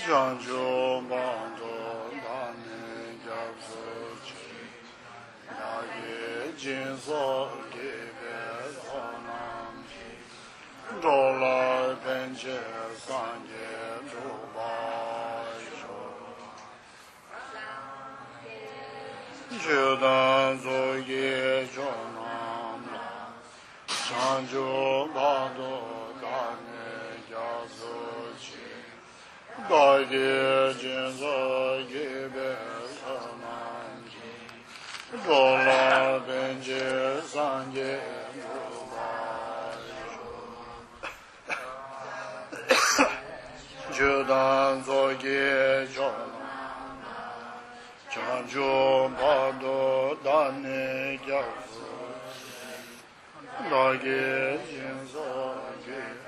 장조 만조 다네 잡소치 나게 진소 개베 선남 졸라 벤제 산제 조바쇼 주단 조게 조남라 장조 바도 다네 잡소치 가게 진소 개베 선남 졸라 벤제 산제 주단 소개 좀 장주 바도 다네 갸수 나게 진소게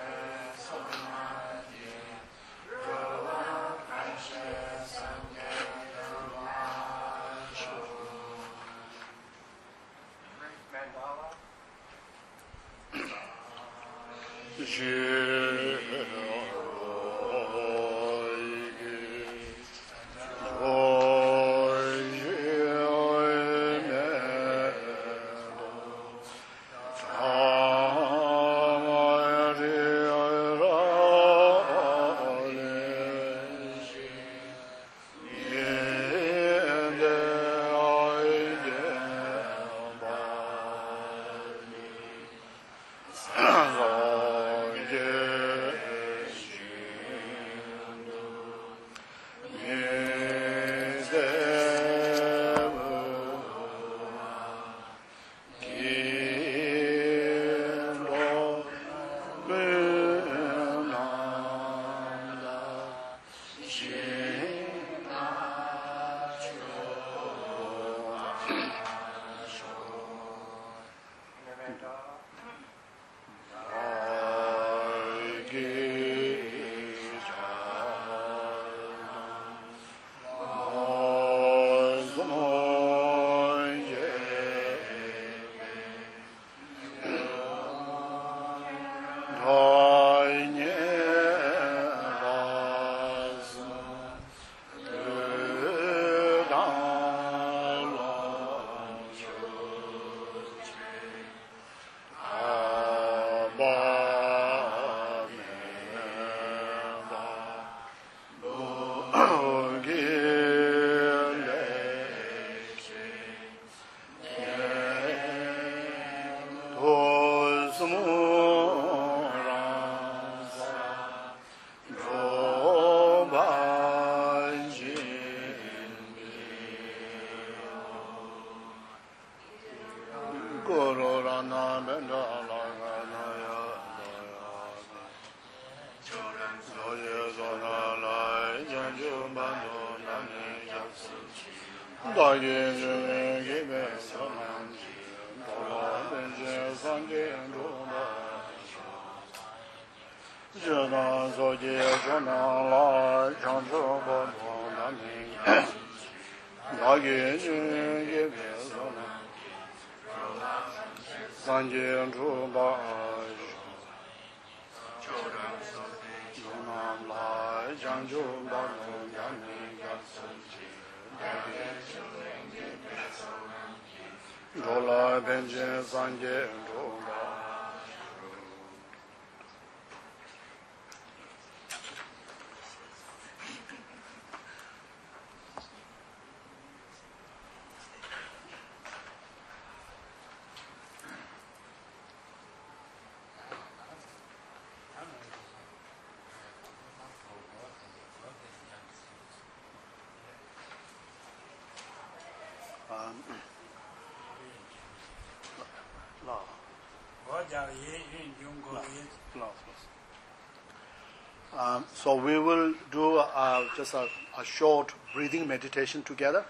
So we will do just a short breathing meditation together.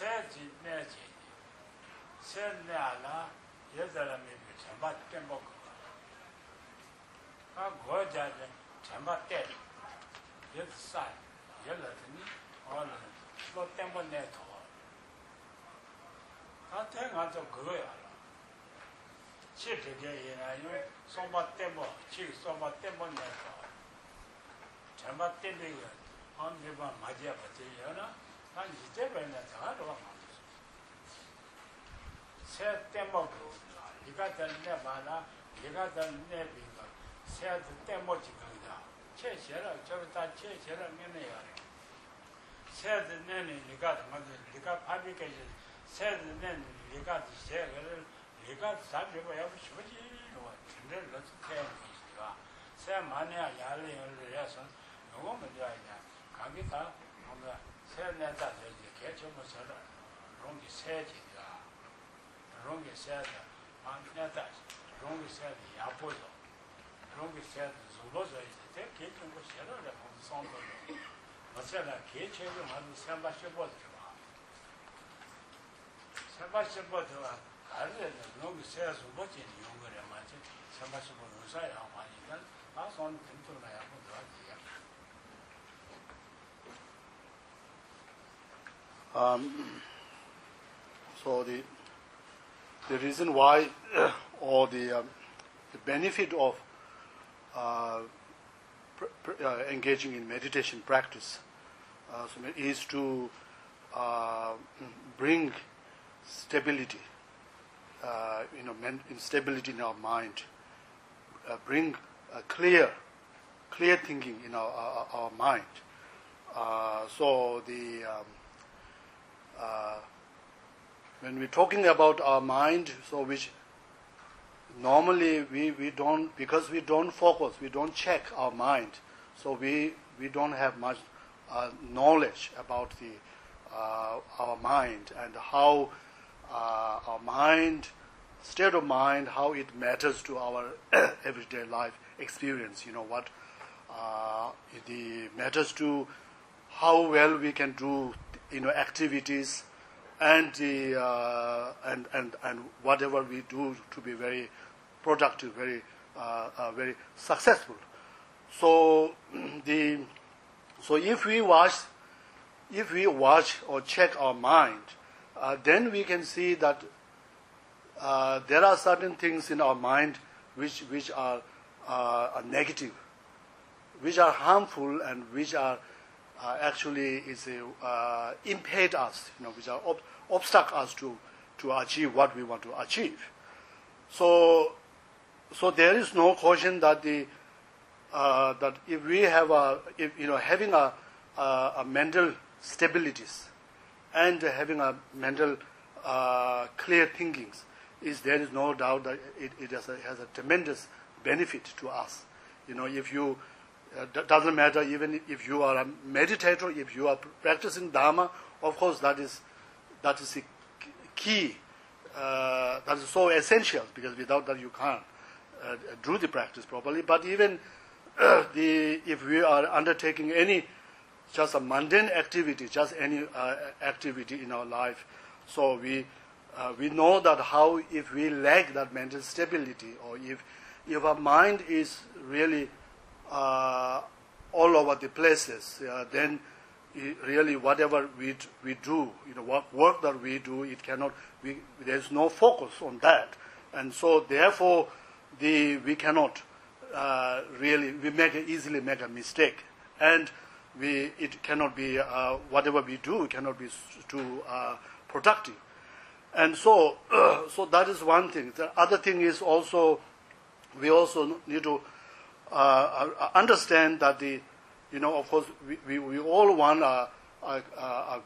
세지 내지 세내라 예자라 메비 전바 땜먹고 아 고자제 전바 땜 예사 예라더니 어느 뭐 땜먹네 더 태가서 그거야. 실제게 얘나요. 소바 때뭐 치 소바 때뭐 내서. 전바 때문에 언제만 맞이야 버티려나? 난 이제 배는 다로 와. 새 때먹고 네가 전에 말아 네가 전에 비가 새도 때먹지 그러다. 최셔라 저다 최셔라 면에야. 새도 내는 네가 맞아 네가 파비게 새는 네가 새를 네가 잡고 야고 싶지 뭐 근데 너도 태양이가 새 만이야 야를 해서 너무 문제야 가기다 뭔가 새 내다 저기 개처럼 서로 롱기 새지가 롱기 새다 만내다 롱기 새다 야보도 롱기 새다 zul어서 이제 개처럼 새를 손도 어쩌나 개처럼 하는 삼바셔보죠 삼바셔보죠 알레는 너무 세서 뭐지 용거래 맞지 삼바셔보는 사야 하니까 아손 템토나 야보도 하지야 So the reason why or the benefit of engaging in meditation practice is to bring stability, stability in our mind, bring clear thinking in our mind. So when we're talking about our mind, so which normally we don't, because we don't focus, we don't check our mind, so we don't have much knowledge about our mind and how our mind, state of mind, how it matters to our everyday life experience. What it matters to how well we can do activities and and whatever we do to be very productive, very successful. So if we watch or check our mind, then we can see that there are certain things in our mind which are negative, which are harmful, and which are actually impede us, which are obstacle us to achieve what we want to achieve. So there is no question that that if we have having a mental stabilities and having a mental clear thinkings, there is no doubt that it has a tremendous benefit to us. If you doesn't matter even if you are a meditator, if you are practicing Dharma, of course that is the key. That is so essential, because without that you can't do the practice properly. But even if we are undertaking just a mundane activity, just any activity in our life, so we know that how if we lack that mental stability, or if our mind is really all over the places, then really whatever we do, work that we do, there's no focus on that, and so therefore we cannot easily make a mistake, and it cannot be whatever we do cannot be too productive, and so that is one thing. The other thing is also we also need to understand that of course we all want a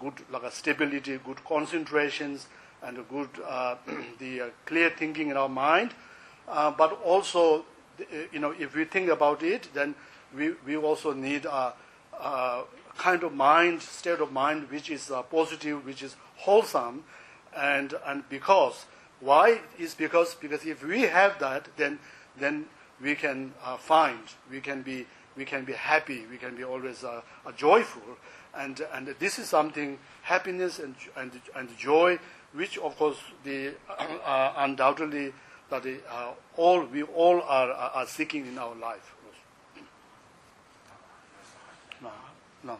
good stability, good concentrations, and a good the clear thinking in our mind, but also if we think about it, then we also need a kind of state of mind which is positive, which is wholesome, and because if we have that, then we can we can be we can be happy, we can be always joyful, and this is something, happiness and joy, which of course undoubtedly that we all are seeking in our life. No.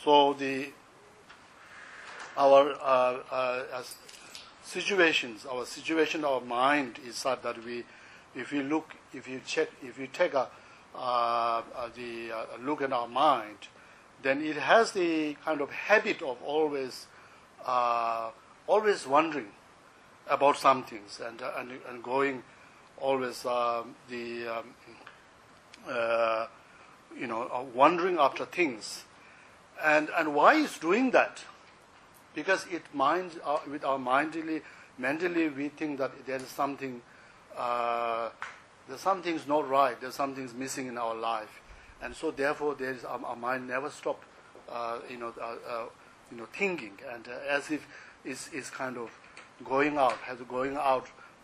So our situations, our mind is such that if you take a look at our mind, then it has the kind of habit of always wondering about some things and going always wondering after things, and why is doing that? Because with our mentally we think that there is something, there's something's not right, there's something's missing in our life, and so therefore our mind never stop, thinking, and as if is kind of going out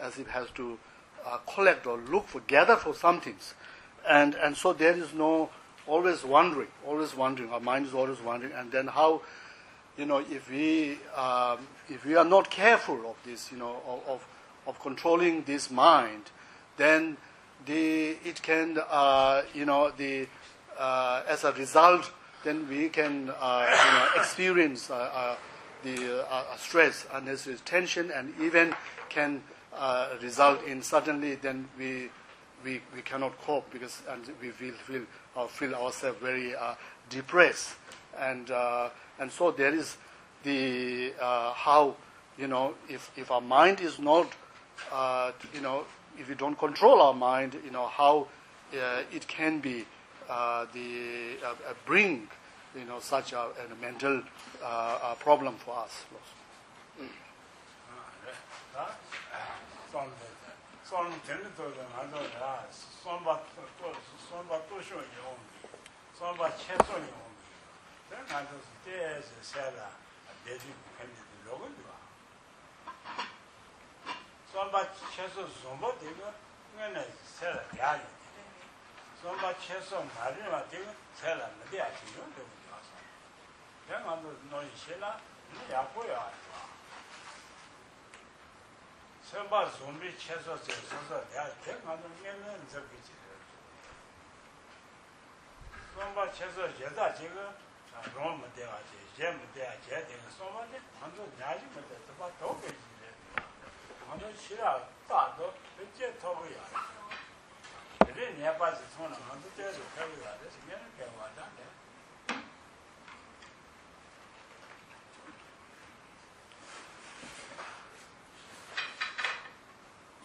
as if has to collect or gather for some things, and so there is no always wondering. Our mind is always wondering, and then how. If we are not careful of this, of controlling this mind, then it can, as a result, then we can, experience the stress, unnecessary tension, and even can result in suddenly then we cannot cope and we feel ourselves very depressed. And so there is the how if our mind is not if we don't control our mind, how it can be bring such a mental problem for us.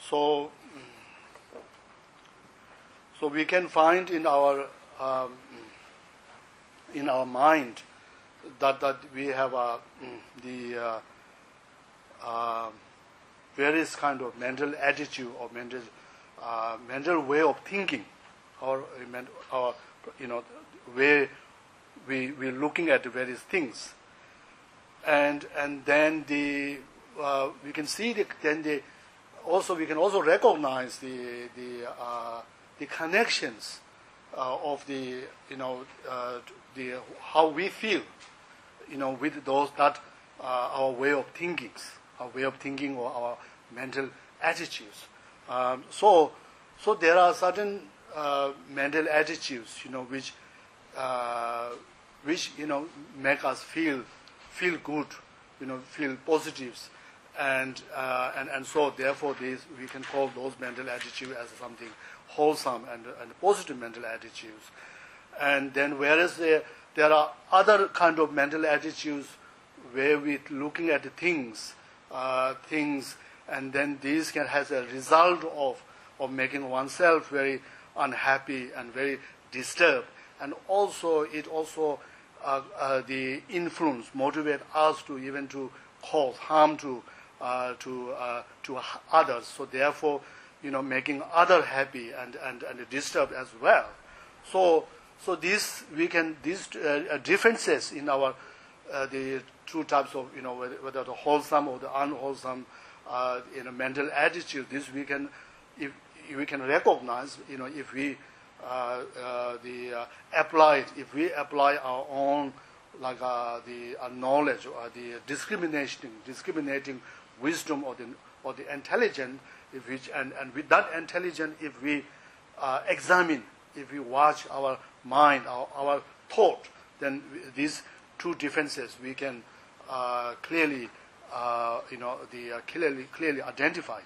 So we can find in our mind that we have the various kind of mental attitude or mental way of thinking, or way we're looking at the various things, and then we can see we can also recognize the connections of the how we feel, with those that our way of thinking or our mental attitudes. So there are certain mental attitudes, which make us feel good, feel positives, and so therefore we can call those mental attitudes as something wholesome and positive mental attitudes. And then whereas there are other kind of mental attitudes where we're looking at the things, and then these has a result of making oneself very unhappy and very disturbed, and also the influence motivate us to even to cause harm to others. So therefore, making others happy and disturbed as well. So these differences in our the two types of whether the wholesome or the unwholesome mental attitude. This we can recognize if we apply our own the knowledge or the discriminating wisdom or the intelligence, and with that intelligence, if we examine, if we watch our mind, our thought, then these two differences we can clearly clearly identified.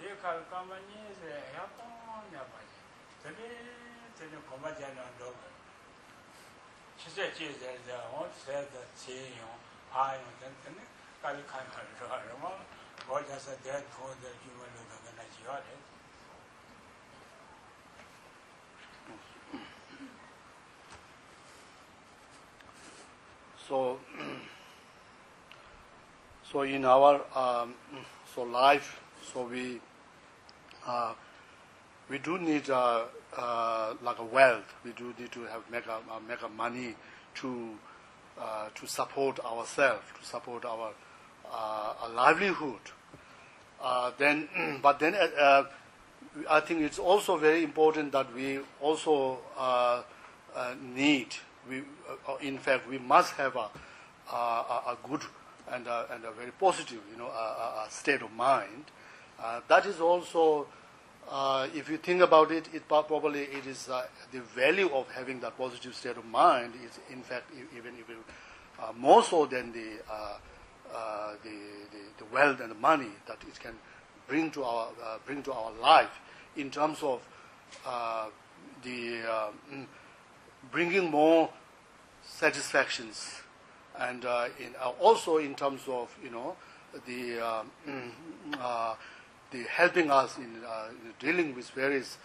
Dekal Kamani is a Yapon Yapaji. The new Comajan and Dog. She said she is the one said that seeing I and Kalikan or just a dead for the human organization. So in our life, so we do need like a wealth. We do need to make a money to support ourselves, to support our livelihood. But then I think it's also very important that we also need. In fact, we must have a good and a very positive, a state of mind. That is also, if you think about it, probably it is the value of having that positive state of mind is, in fact, even more so than the wealth and the money that it can bring to our life in terms of bringing more satisfactions, and also in terms of the helping us in dealing with various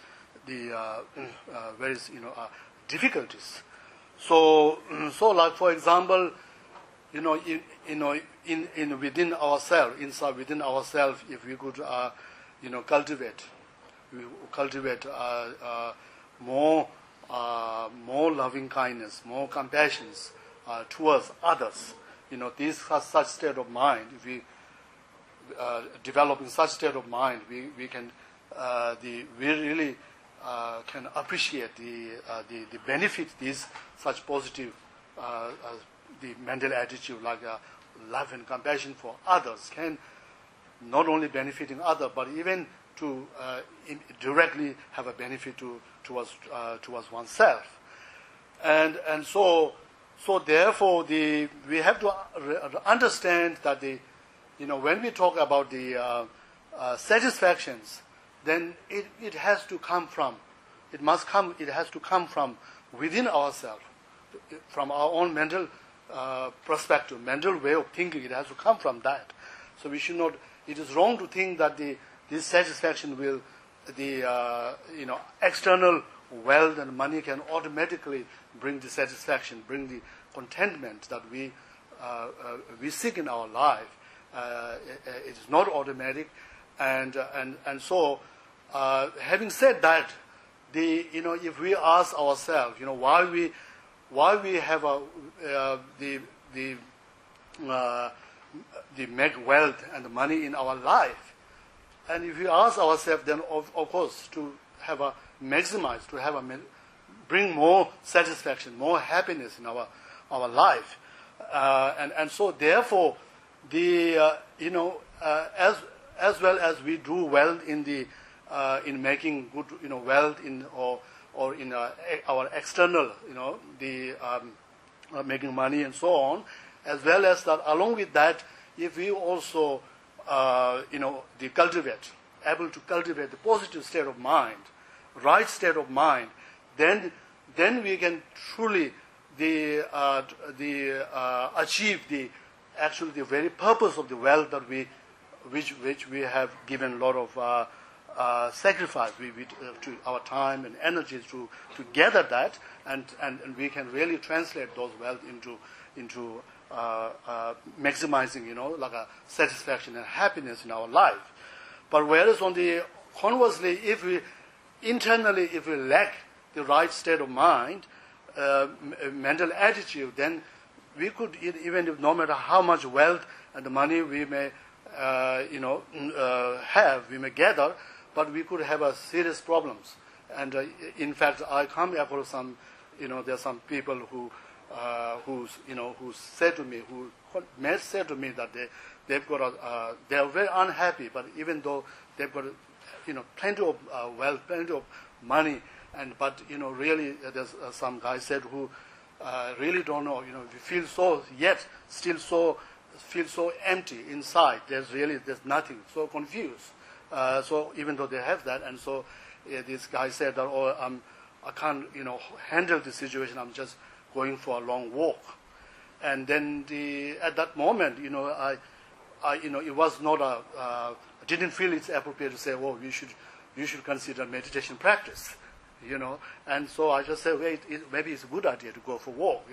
difficulties. So like for example, within ourselves, if we could cultivate more loving kindness, more compassion towards others. This has such state of mind. If we develop in such state of mind, we can we really can appreciate the benefit these such positive the mental attitude like love and compassion for others can not only benefiting others but even to directly have a benefit towards oneself, and so therefore we have to understand that when we talk about the satisfactions, then it has to come from within ourselves, from our own mental perspective, mental way of thinking. It has to come from that. So we should not. It is wrong to think that this satisfaction will, external wealth and money can automatically bring the satisfaction, bring the contentment that we seek in our life. It is not automatic, and so having said that, if we ask ourselves, why we have the make wealth and the money in our life, and if we ask ourselves, then of course to have a maximize, to have bring more satisfaction, more happiness in our life, and so therefore as well as we do well in making good wealth or in our external making money and so on, as well as that along with that, if we also able to cultivate the positive state of mind, right state of mind, then we can truly achieve the very purpose of the wealth that which we have given a lot of sacrifice to our time and energies to gather that, and we can really translate those wealth into maximizing like a satisfaction and happiness in our life. But whereas conversely, if we lack the right state of mind, mental attitude, then we could, even if no matter how much wealth and the money we may we may gather, but we could have serious problems. And in fact, I come across some, there are some people who said to me, that they've got they are very unhappy, but even though they've got plenty of wealth, plenty of money, but really there's some guy said who really don't know, we feel still so empty inside. There's nothing, so confused. So even though they have that, and so this guy said that, oh, I can't, handle the situation. I'm just going for a long walk. And then at that moment, I it was not I didn't feel it's appropriate to say, oh, you should consider meditation practice, And so I just said, wait, maybe it's a good idea to go for a walk,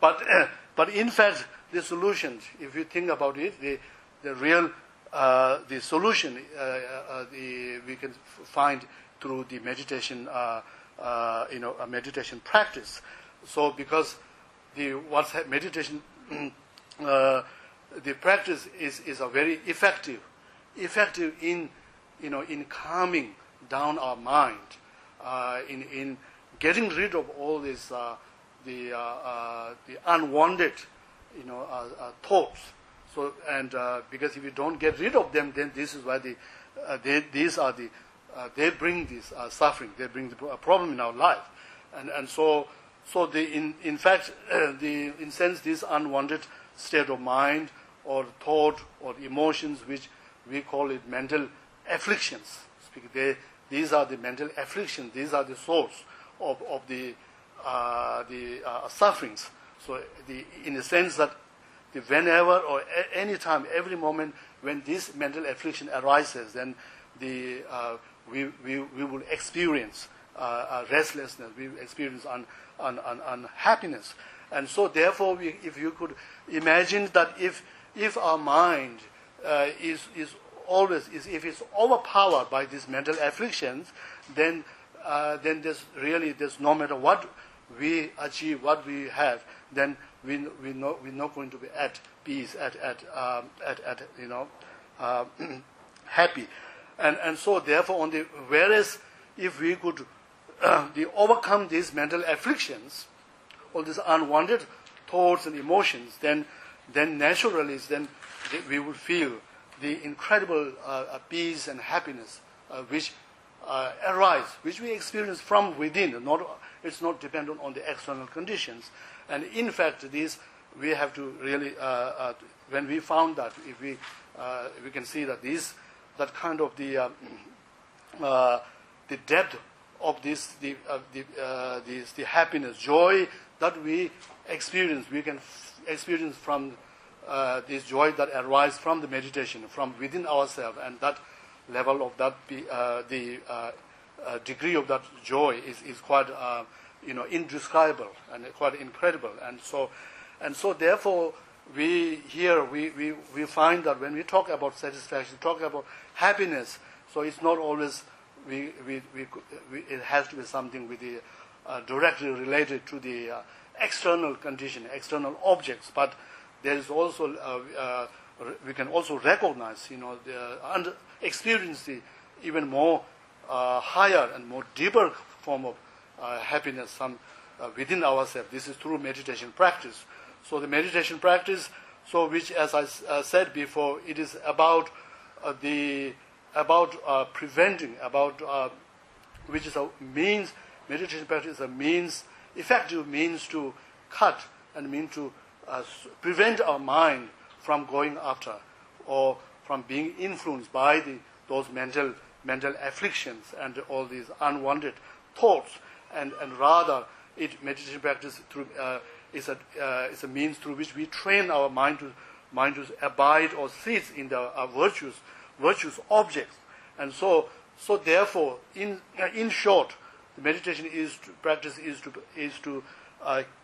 But in fact, the solutions, if you think about it, the real the solution we can find through the meditation, a meditation practice. So because meditation, the practice is a very effective in in calming down our mind, in getting rid of all this the unwanted thoughts. So because if you don't get rid of them, then this is why they bring this suffering. They bring the problem in our life, and so in fact in sense this unwanted state of mind or thought or emotions, which we call it mental afflictions. These are the mental afflictions. These are the source of the sufferings. So in the sense that whenever or any time, every moment when this mental affliction arises, then we will experience restlessness. We will experience unhappiness. And so therefore, if you could imagine that if our mind is it's overpowered by these mental afflictions, then there's no matter what we achieve, what we have, then we're not going to be at peace, happy, and so therefore whereas if we could overcome these mental afflictions, all these unwanted thoughts and emotions, then naturally we would feel the incredible peace and happiness which arise, which we experience from within. It's not dependent on the external conditions. And in fact, we have to really, when we found that, if we can see that that kind of the depth of the happiness, joy that we experience, we can experience from this joy that arises from the meditation, from within ourselves, and that level of that the degree of that joy is quite indescribable and quite incredible. And so therefore we find that when we talk about satisfaction, talk about happiness, so it's not always it has to be something with the directly related to the external condition, external objects, but there is also we can also recognize, experience the even more higher and more deeper form of happiness within ourselves. This is through meditation practice. So the meditation practice, which, as I said before, it is about preventing, which is a means. Meditation practice is a means, effective means to cut and mean to prevent our mind from going after or from being influenced by those mental afflictions and all these unwanted thoughts, and rather meditation practice is a means through which we train our mind to abide or sit in the virtuous objects. And so therefore, in short, the meditation practice is to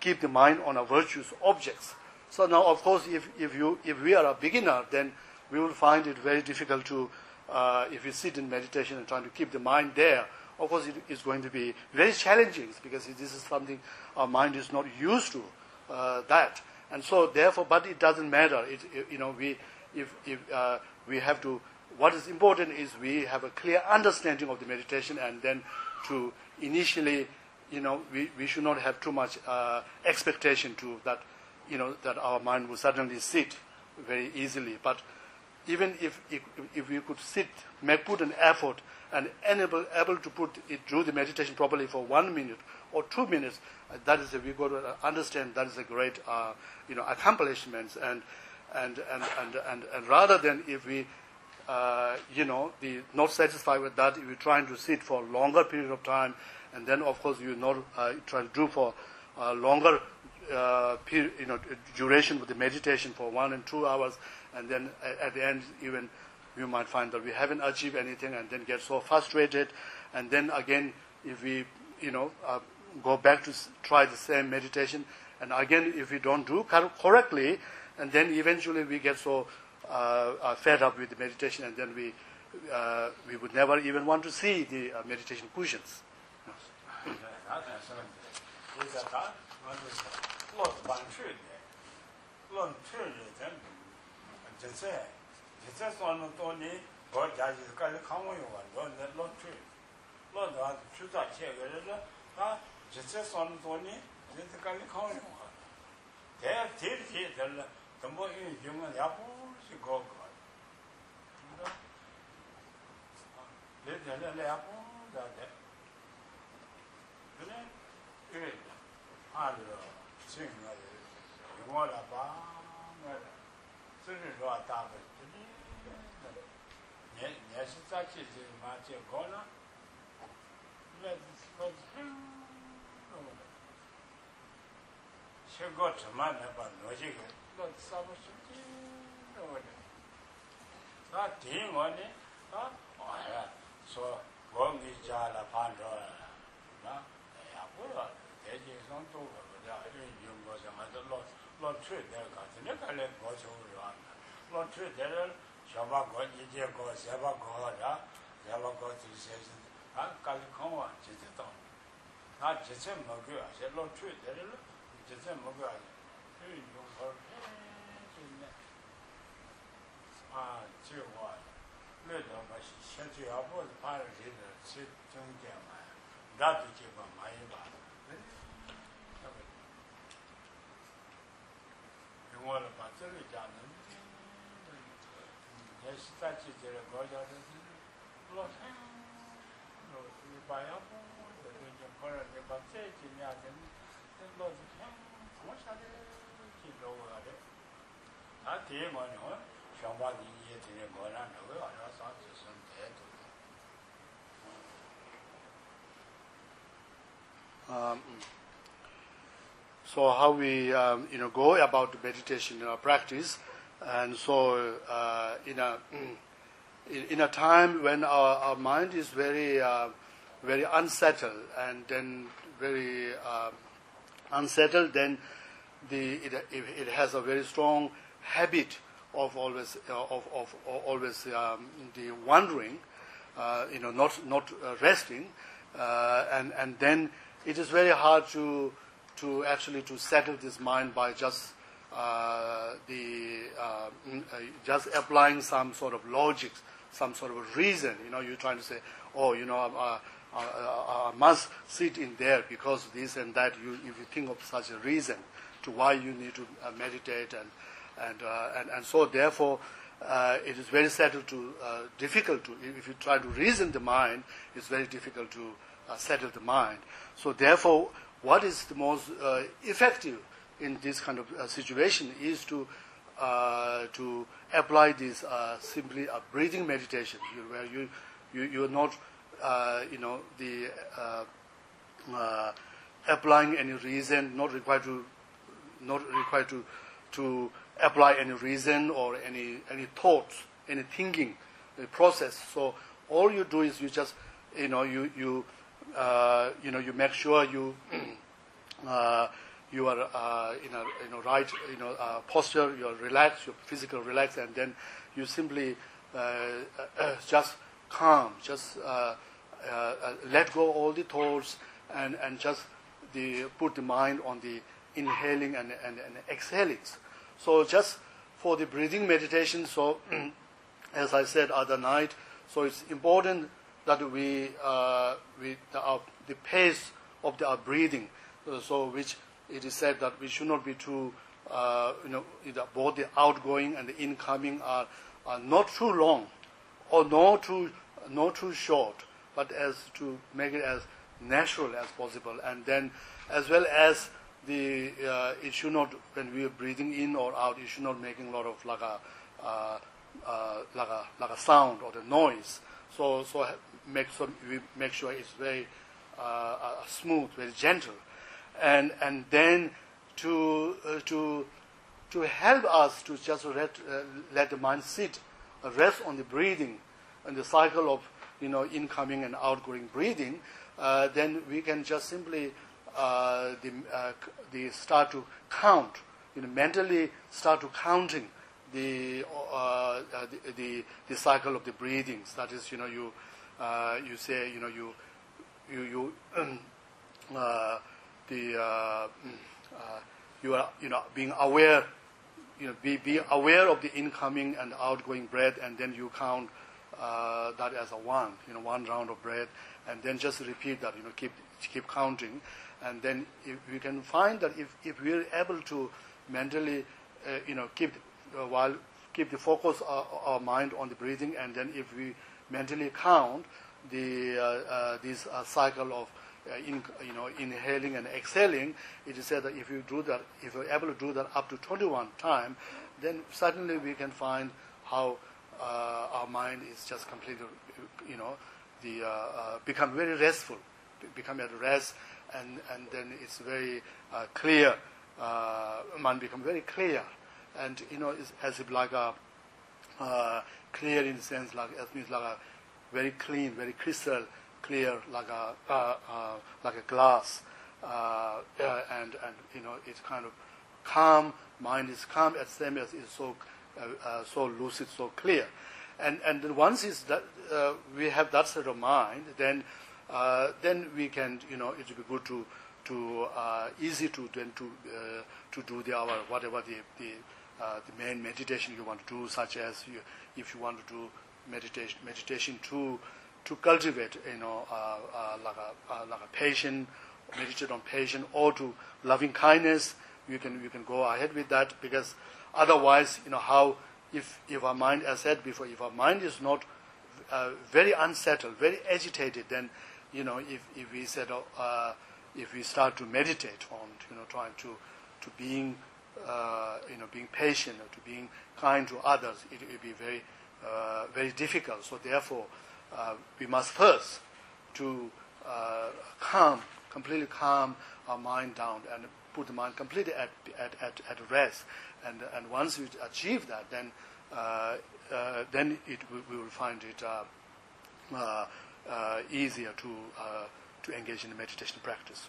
keep the mind on a virtuous objects. So now, of course, if we are a beginner, then we will find it very difficult to, if we sit in meditation and trying to keep the mind there. Of course, it is going to be very challenging because this is something our mind is not used to. That, and so therefore, but it doesn't matter. We have to. What is important is we have a clear understanding of the meditation, and then to initially, we should not have too much expectation to that. That our mind will suddenly sit very easily. But even if we could put an effort and able to put it through the meditation properly for 1 minute or 2 minutes, that is we got to understand that is a great accomplishment. And rather than if we not satisfied with that, you're trying to sit for a longer period of time, and then of course you're not trying to do for a longer period, duration with the meditation for 1 and 2 hours, and then at the end even you might find that we haven't achieved anything, and then get so frustrated, and then again if we go back to try the same meditation, and again if we don't do correctly, and then eventually we get so fed up with the meditation, and then we would never even want to see the meditation cushions. So how we go about the meditation practice, and so in a time when our mind is very very unsettled, and then very unsettled, then it has a very strong habit of always the wandering, not resting, and then it is very hard to actually to settle this mind by just just applying some sort of logic, some sort of reason. You're trying to say, I must sit in there because this and that. If you think of such a reason to why you need to meditate, and so therefore it is very difficult to, if you try to reason the mind, it's very difficult to settle the mind. So therefore, what is the most effective in this kind of situation is to apply this simply a breathing meditation, where you're not applying any reason, not required to apply any reason or any thoughts, any thinking process. So all you do is you just you make sure you you are in a right posture, you are relaxed, you're physical relaxed, and then you simply just calm, just let go all the thoughts, and just put the mind on the inhaling and exhaling. So just for the breathing meditation, so as I said other night, so it's important that the pace of our breathing, so which it is said that we should not be too, both the outgoing and the incoming are not too long, or not too short, but as to make it as natural as possible, and then as well as it should not, when we are breathing in or out, it should not making a lot of like a sound or the noise. So we make sure it's very smooth, very gentle, and then to help us to just let the mind sit, rest on the breathing, and the cycle of incoming and outgoing breathing. Then we can just simply start to count, mentally start to counting the cycle of the breathings. That is, you say, you are being aware, be aware of the incoming and outgoing breath, and then you count that as a one round of breath, and then just repeat that, keep counting, and then if we can find that if we are able to mentally, keep the focus of our mind on the breathing, and then if we mentally count this cycle of inhaling and exhaling, it is said that if you're able to do that up to 21 times, then certainly we can find how our mind is just completely, become very restful, become at rest, and then it's very clear. Mind become very clear, and it's as if like a clear in the sense like it means like a very clean, very crystal clear, like a glass, and it's kind of calm. Mind is calm at the same as it's so lucid, so clear, and then once is that we have that sort of mind, then we can it will be good to easy to do our whatever the main meditation you want to do, such as if you want to do meditation to cultivate like a patient, meditate on patience, or to loving kindness, you can go ahead with that, because otherwise how if our mind, as said before, if our mind is not very unsettled, very agitated, then if we said if we start to meditate on trying to being being patient or to being kind to others, it will be very very difficult. So therefore we must first to completely calm our mind down and put the mind completely at rest, and once we achieve that, then we will find it easier to engage in the meditation practice.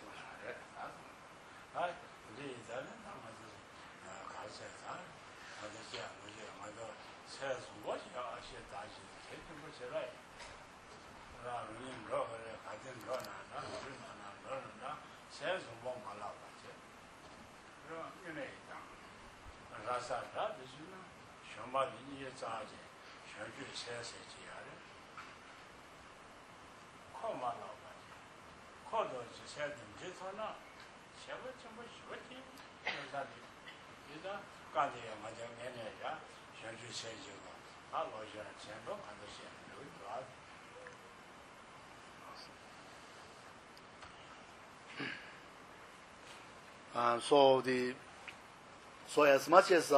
So as much as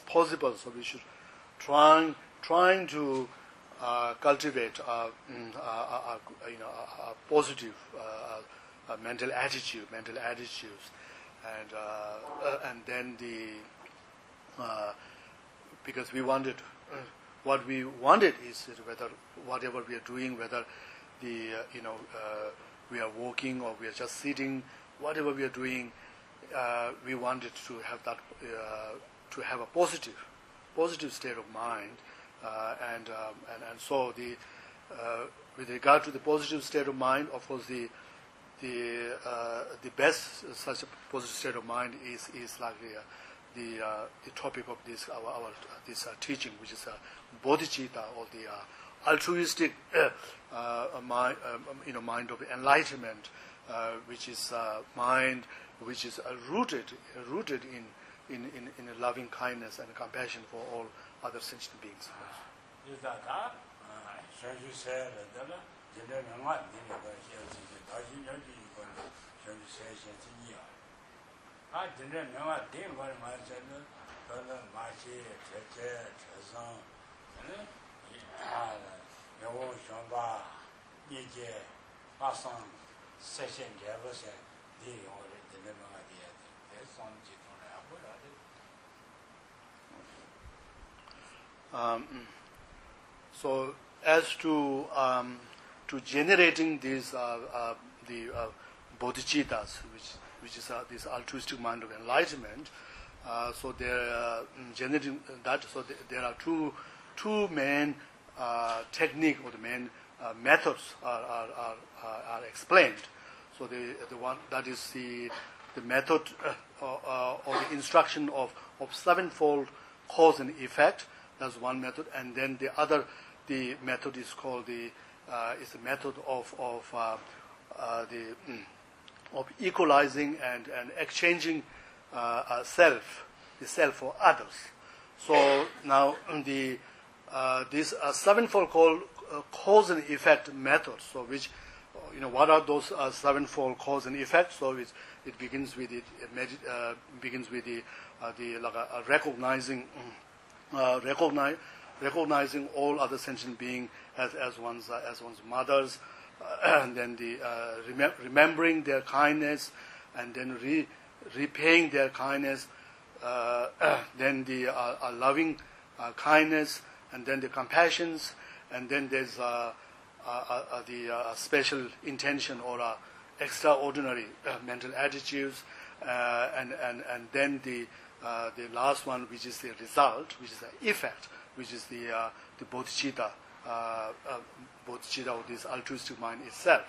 possible, so we should trying to cultivate a positive mental attitudes, and then because we wanted what we wanted is whether whatever we are doing, whether we are walking or we are just sitting, whatever we are doing, we wanted to have that to have a positive state of mind, and so with regard to the positive state of mind, of course the best such a positive state of mind is like the topic of this our teaching, which is bodhicitta, or the altruistic mind of enlightenment, which is mind which is rooted in a loving kindness and compassion for all other sentient beings. 저는 맛이 제제 저성 영어 쇼바 이제 마상 세션 개버세 네 영어를 듣는 거가 돼야 돼. 대선 지도를 하고 So as to generating these the bodhicittas, which is this altruistic mind of enlightenment. So there generating that. So there are two main technique or the main methods are explained. So the one that is the method or the instruction of sevenfold cause and effect. That's one method, and then the method is called the method of equalizing and exchanging the self for others. So now this sevenfold cause and effect method. So which what are those sevenfold cause and effect? So it begins with recognizing all other sentient beings as one's mothers, and then remembering their kindness, and then repaying their kindness, then the loving kindness, and then the compassions, and then there's the special intention or extraordinary mental attitudes, and then the last one, which is the result, which is the effect, which is the bodhicitta, bodhicitta of this altruistic mind itself.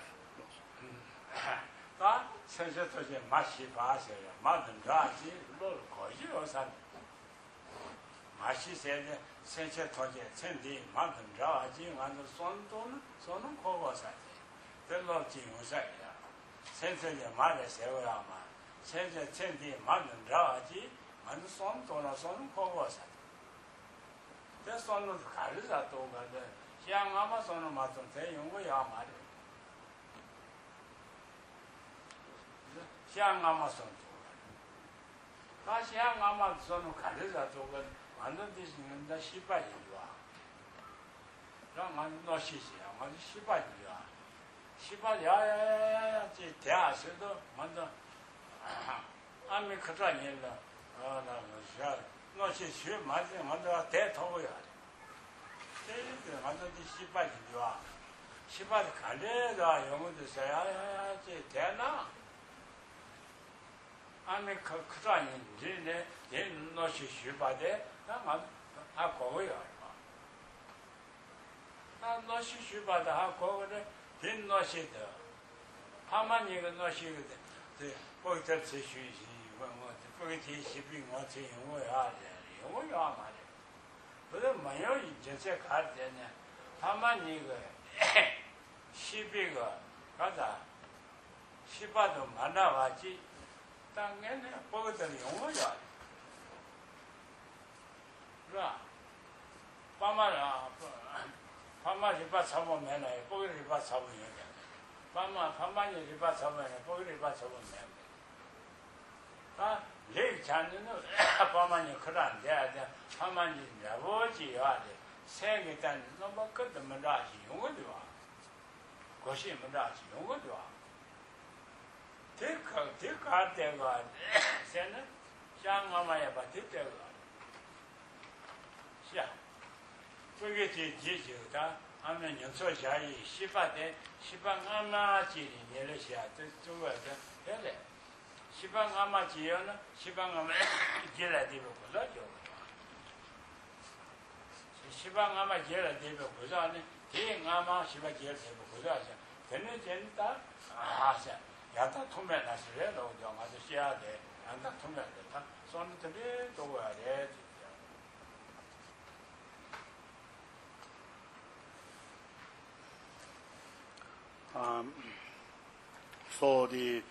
So the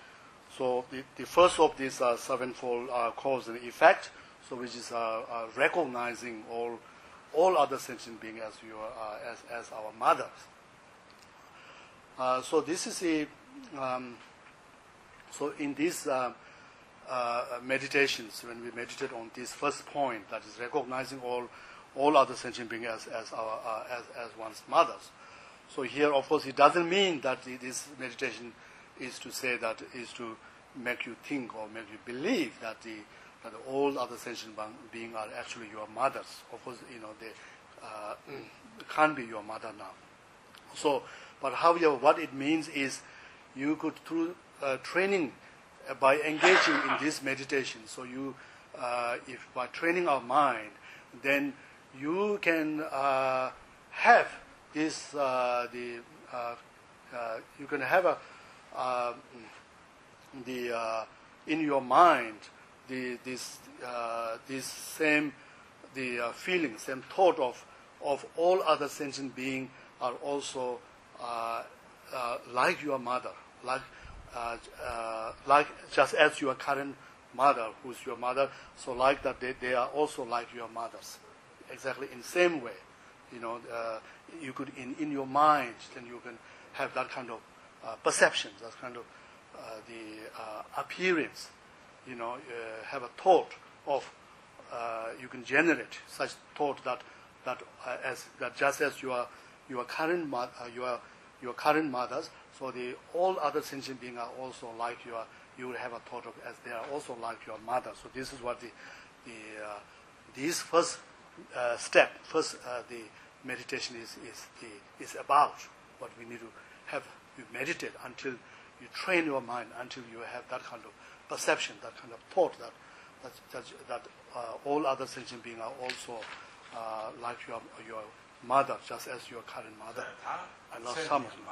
first of these sevenfold cause and effect, so which is recognizing all other sentient beings as our mothers. So this is so in this meditations, when we meditate on this first point, that is recognizing all other sentient beings as one's mothers. So here, of course, it doesn't mean that this meditation is to say that is to make you think or make you believe that that all other sentient beings are actually your mothers. Of course, they can't be your mother now. So, but however, what it means is you could, through training, by engaging in this meditation, so you, if by training our mind, then you can have this, you can have in your mind, this same, feeling, same thought of all other sentient beings are also like your mother, like just as your current mother, who's your mother, so like that they are also like your mothers, exactly in the same way. You could in your mind, then you can have that kind of perception, that kind of the appearance. Have a thought of you can generate such thought that just as your current your current mothers, so all other sentient beings are also like you will have a thought of as they are also like your mother. So this is what this first step, the meditation is about. What we need to have you meditate until you train your mind, until you have that kind of perception, that kind of thought that all other sentient beings are also like your mother, just as your current mother. I lost some of them.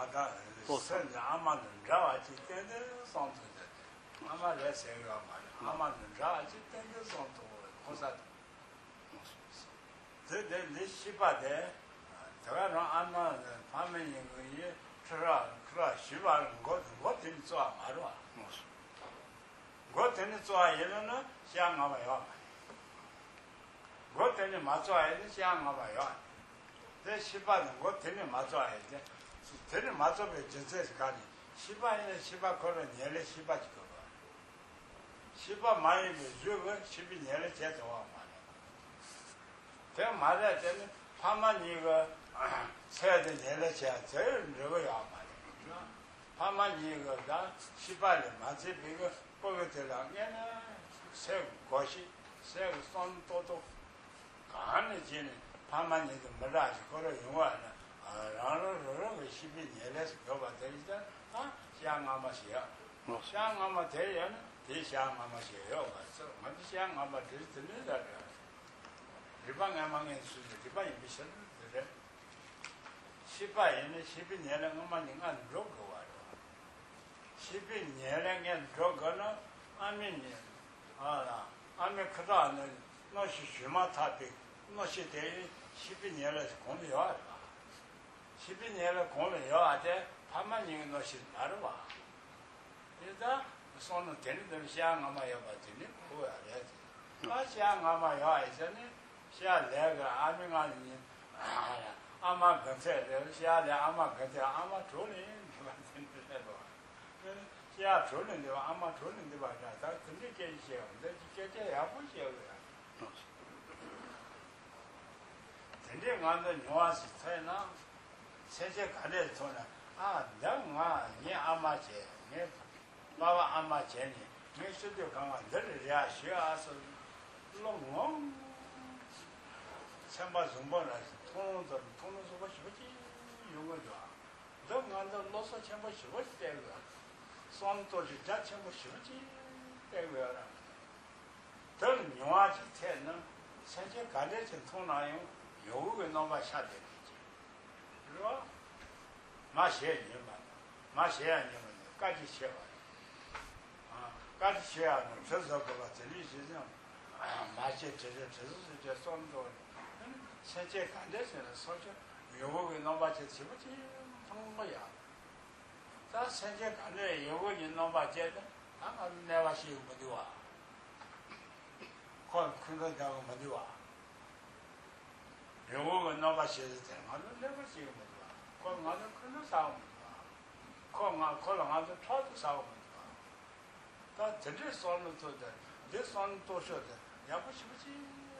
다 전체 손을 또다 내손 또셔다 야부시부시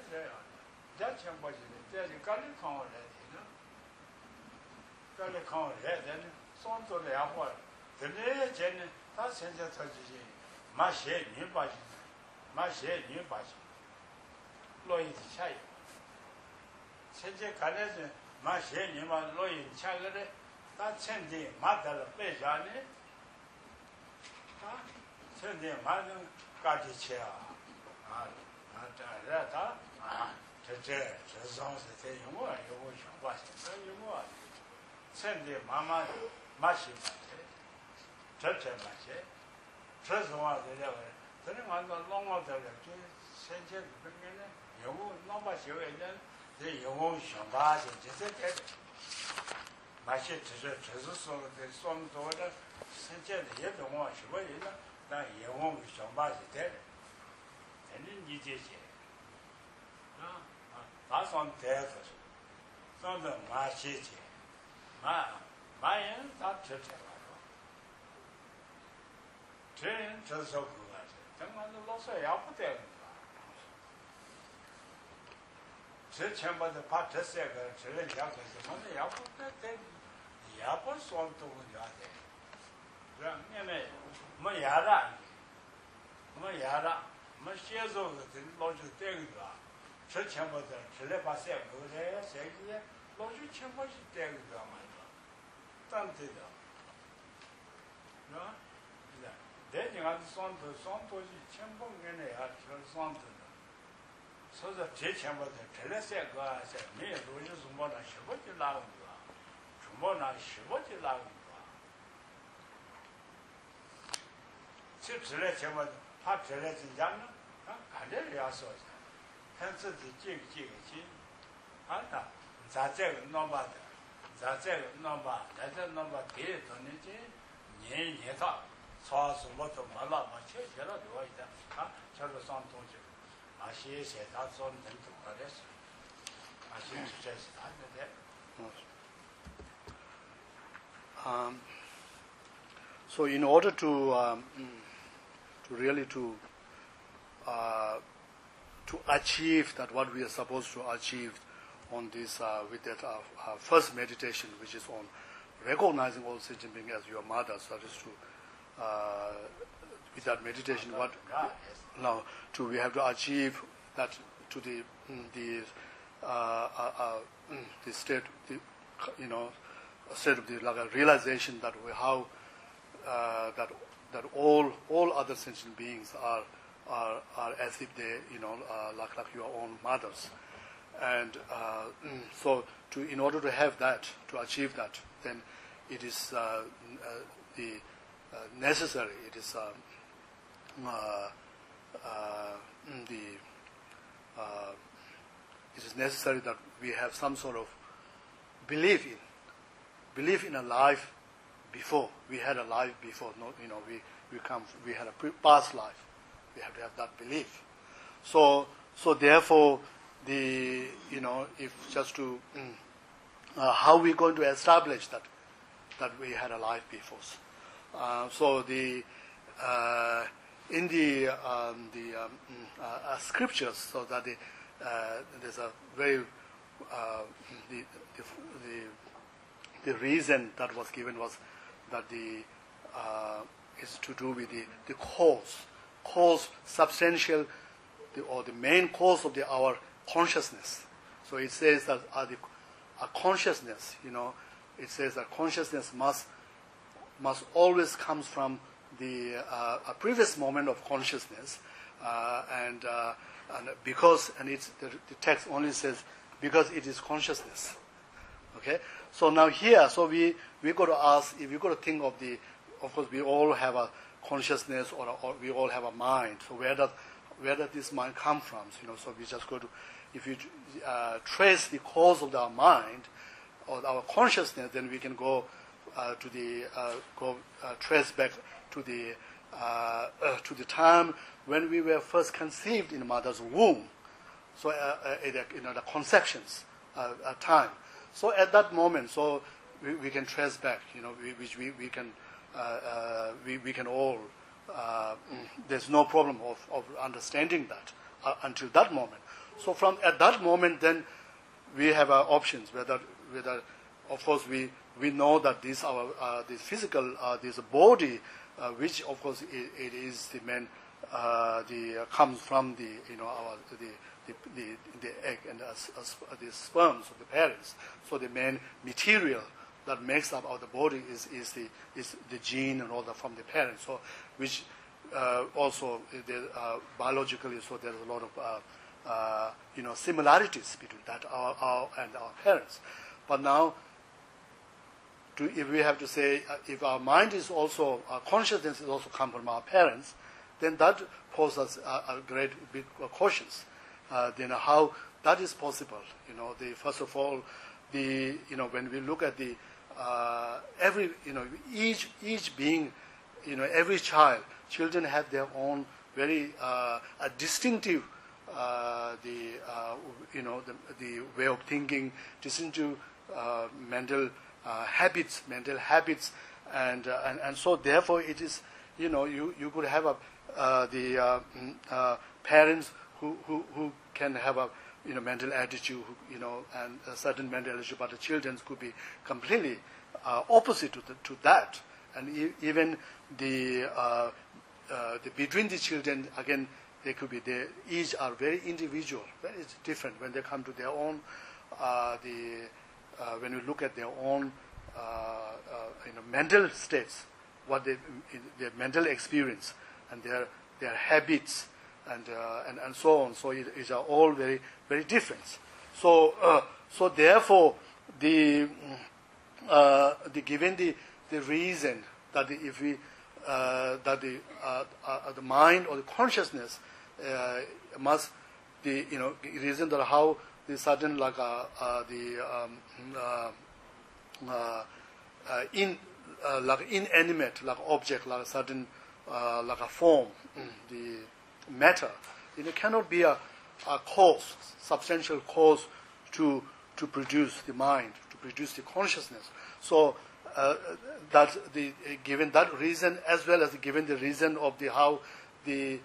그래요 자천 버지네 대지 깔리 강을 해 되는 깔리 강을 해 되는 손도 야부 근데 쟤는 다 현재 터지지 마시에 니바지 마시에 니바지 로이 차이 현재 간에서 마시에 니마 로이 차거래 다 천지 마다를 빼자네 다 천지 마는 까지 쳐야 다这上是在用我有想法现在用我천지 마마 마시这马些这是话这个这按照老毛的就现在这边呢有老百姓人这有想法就是这个马些只是说的双多的现在的也懂我什么人呢那有想法是这个反正你这些打算这个算是马些钱马人他这了这人这是苦啊这他妈的老帅也不得这全部都把这些个这人家可是反正也不得也不算多家的是因为没牙的没写作的老是这个这全部都这来把些个的这个老是全部是这个嘛当对的是吧내 지금 손도 손도지 천봉년에 저 손도 서서 제 전부터 telese 거 내 로지 좀보다 15지 나온 거 좀보다 15지 나온 거 집들에 전부 다 telese 장는 가려야서 현재지 지지 알다 자제 넘바다 자제 넘바 자제 넘바 뒤에 돈이지 년에다 사수 뭐도 말라 마치 제가 되어 있다. 저도 상통지. 아시에세 다 손den도 그랬어. 아시에세 다 했는데. So in order to really to achieve that what we are supposed to achieve on this with that first meditation, which is on recognizing all sentient beings as your mother, so that is to with that meditation, what now we have to achieve that to the state, state of the like a realization that we how that all other sentient beings are as if they like your own mothers, and so in order to have that, to achieve that, then it is necessary. It is it is necessary that we have some sort of belief in a life before. We had a life before. We had a past life. We have to have that belief. So therefore, if just to how we going to establish that we had a life before. So in the scriptures, so that there's a very the reason that was given was that is to do with the cause substantial, or the main cause of our consciousness. So it says that a consciousness, it says that consciousness must always comes from a previous moment of consciousness, and because it's the text only says because it is consciousness. Okay, so now here, so we got to ask, if we got to think of course we all have a consciousness, or we all have a mind. So where does this mind come from? So we just go to, if you trace the cause of our mind or our consciousness, then we can go trace back to the time when we were first conceived in mother's womb. So the conceptions time. So at that moment, so we can trace back. Which we can all there's no problem of understanding that until that moment. So from at that moment, then we have our options. Whether of course we know that this physical this body, which of course it is the main comes from the egg and the sperms of the parents. So the main material that makes up our body is the gene and all that from the parents. So which also biologically, so there's a lot of similarities between that our and our parents. But now, if we have to say if our mind is also consciousness is also come from our parents, then that poses a great big questions. Then how that is possible? First of all, when we look at the every each being, every children have their own very distinctive the way of thinking, distinctive mental habits, and so therefore it is you could have the parents who can have a mental attitude, and a certain mental attitude, but the children could be completely opposite to that, and even the between the children again they could be each are very individual, very different when they come to their own when you look at their own mental states, what their mental experience and their habits and so on. So it is all very very different. So therefore the given the reason that if we that the mind or the consciousness must the reason that how the certain like inanimate like object like certain like a form, the matter, it cannot be a cause, substantial cause to produce the mind, to produce the consciousness. So that given that reason, as well as given the reason of the how the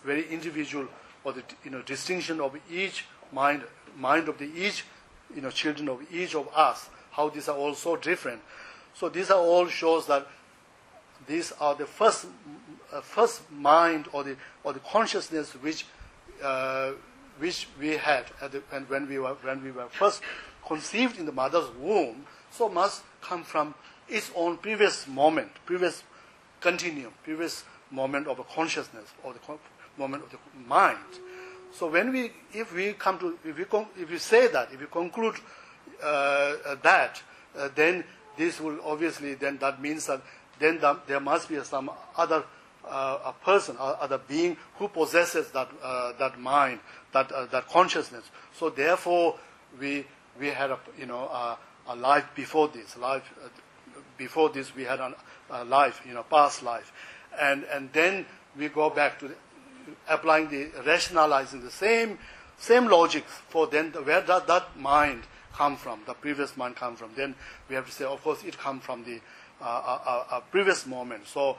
very individual or the distinction of each mind of the each children of each of us, how these are all so different. So these are all shows that these are the first mind or the consciousness which we had when we were first conceived in the mother's womb. So must come from its own previous moment, previous continuum, previous moment of a consciousness or the moment of the mind. So if we say that, if we conclude that, then this will obviously, then that means that then there must be some other a person, other being who possesses that mind, that consciousness. So therefore, we had a life before this. Before this, we had a life, past life, and then we go back to applying rationalizing the same logic for then where does that mind come from? The previous mind come from? Then we have to say, of course, it come from the previous moment. So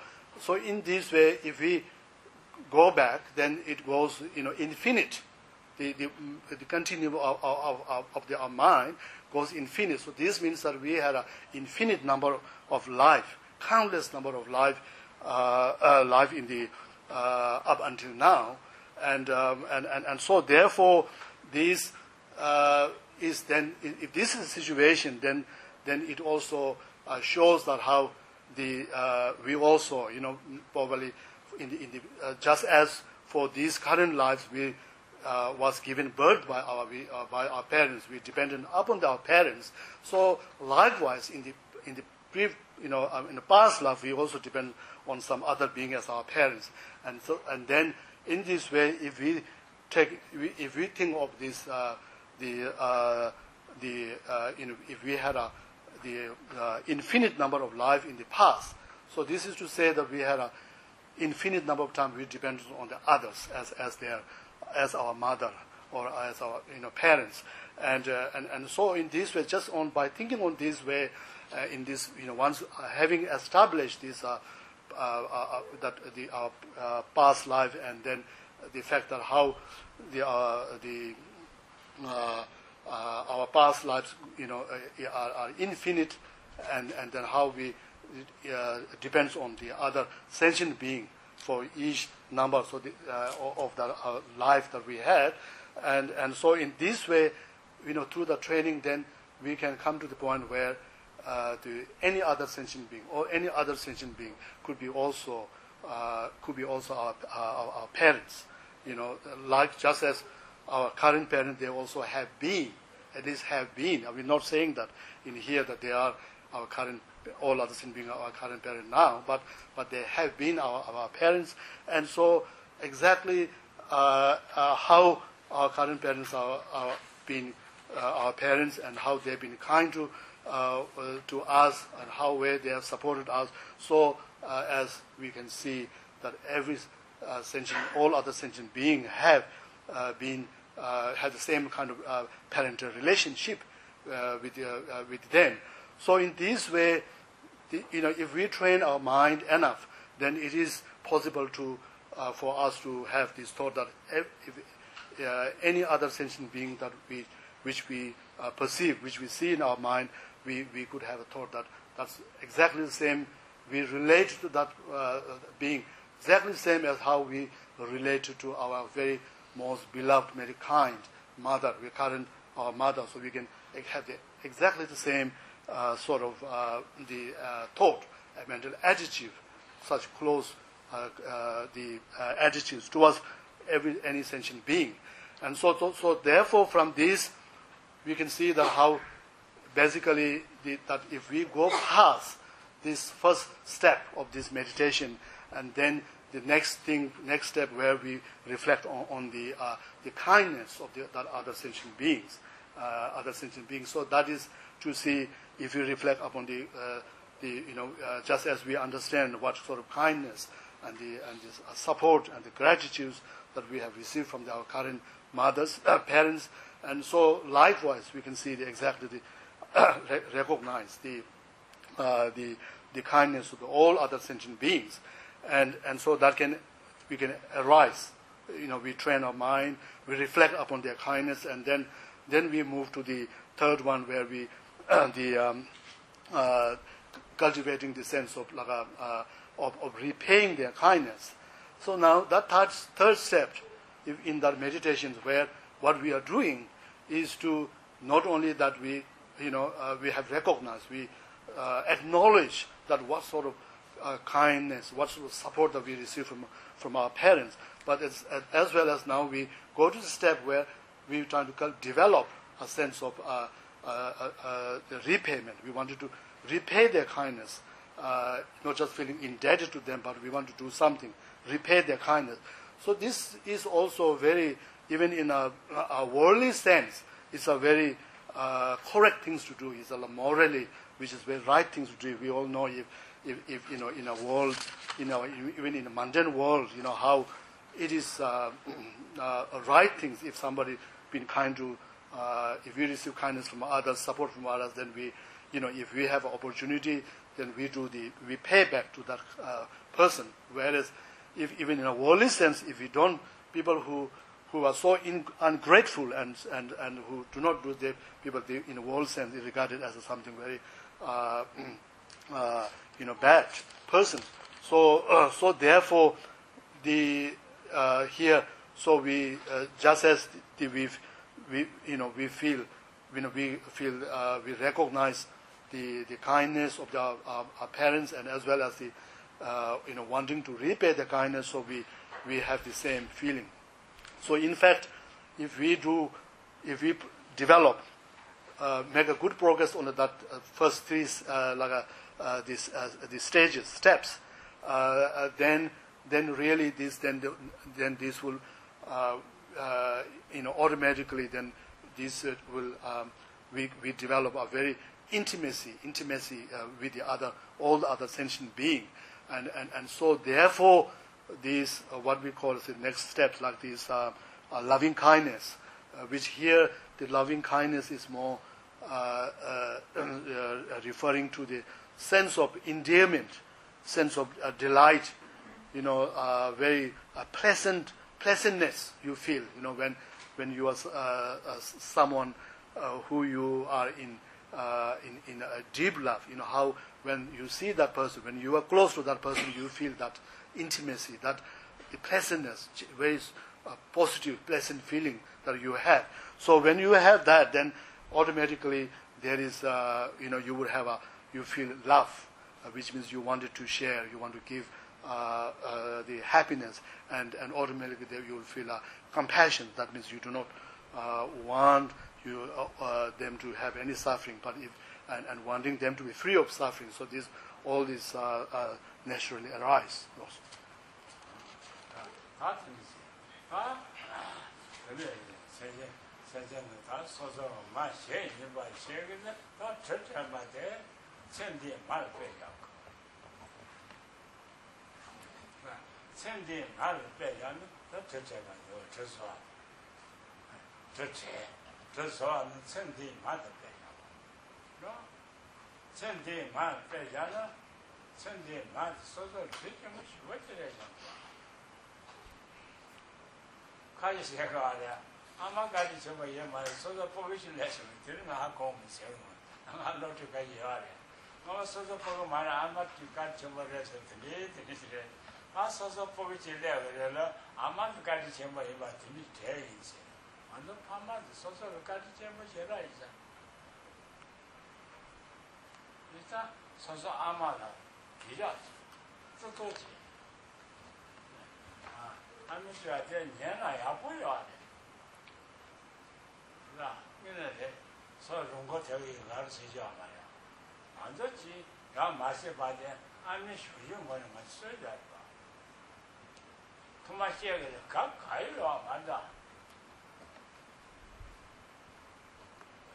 in this way, if we go back, then it goes, infinite. The continuum of our mind goes infinite. So this means that we had an infinite number of life, countless number of life in the up until now, and so therefore this is then, if this is the situation, then it also shows that how we also probably in the just as for these current lives we was given birth by our parents, we depended upon our parents. So likewise in the past life we also depend on some other being as our parents, and then in this way if we think of this if we had the infinite number of life in the past, so this is to say that we had an infinite number of times we depended on the others as our mother or as our parents, and so in this way, just by thinking on this way, in this once having established this that our past life, and then the fact that how our past lives are infinite, and then how we depends on the other sentient being for each number of the life that we had, and so in this way, through the training, then we can come to the point where any other sentient being or any other sentient being could be also our parents, like just as our current parents, they also have been, at least have been. We're not saying that in here that they are our current, all other sentient beings are our current parents now, but they have been our parents, and so exactly how our current parents are been our parents, and how they've been kind to us, and how way they have supported us. So as we can see that every all other sentient beings have the same kind of parental relationship with them. So in this way, if we train our mind enough, then it is possible for us to have this thought that if any other sentient being which we perceive, which we see in our mind, we could have a thought that that's exactly the same. We relate to that being exactly the same as how we relate to our very most beloved, very kind mother, our mother. So we can have exactly the same sort of the thought, mental attitude, such close the attitudes towards any sentient being. And so therefore, from this, we can see that how basically that if we go past this first step of this meditation, and then the next step where we reflect on the kindness of that other sentient beings, So that is to see if we reflect upon just as we understand what sort of kindness and this support and the gratitude that we have received from our current mothers, parents, and so likewise we can see recognize the kindness of all other sentient beings, and so we can arise. We train our mind, we reflect upon their kindness, and then we move to the third one, where we cultivating the sense of of repaying their kindness. So now that third step in that meditation, where what we are doing is to not only that we have recognized, we acknowledge that what sort of kindness, what sort of support that we receive from our parents, but as well as now we go to the step where we're trying to develop a sense of the repayment. We wanted to repay their kindness, not just feeling indebted to them, but we want to do something, repay their kindness. So this is also very, even in a worldly sense, it's a very correct things to do. It's a morally, which is very right things to do. We all know if in a world, even in a mundane world, how it is a right things. If somebody been kind to, if we receive kindness from others, support from others, then we, if we have an opportunity, then we pay back to that person. Whereas, if even in a worldly sense, if we don't, people who are so ungrateful and who do not do the people in a world sense is regarded as something very bad person. So therefore here, so we just as we feel we recognize the kindness of our parents, and as well as the wanting to repay the kindness, so we have the same feeling. So in fact, if we develop, make a good progress on that first three these steps, then really this will automatically then this will we develop a very intimacy with all the other sentient being, and so therefore these what we call the next steps, like these loving kindness, which here the loving kindness is more referring to the sense of endearment, sense of delight, very pleasantness you feel, when you are someone who you are in a deep love, how when you see that person, when you are close to that person, you feel that intimacy, that pleasantness, very positive, pleasant feeling that you have. So when you have that, then automatically there is, you feel love, which means you wanted to share, you want to give the happiness, and automatically there you will feel compassion. That means you do not want them to have any suffering, but and wanting them to be free of suffering. So all these naturally arise.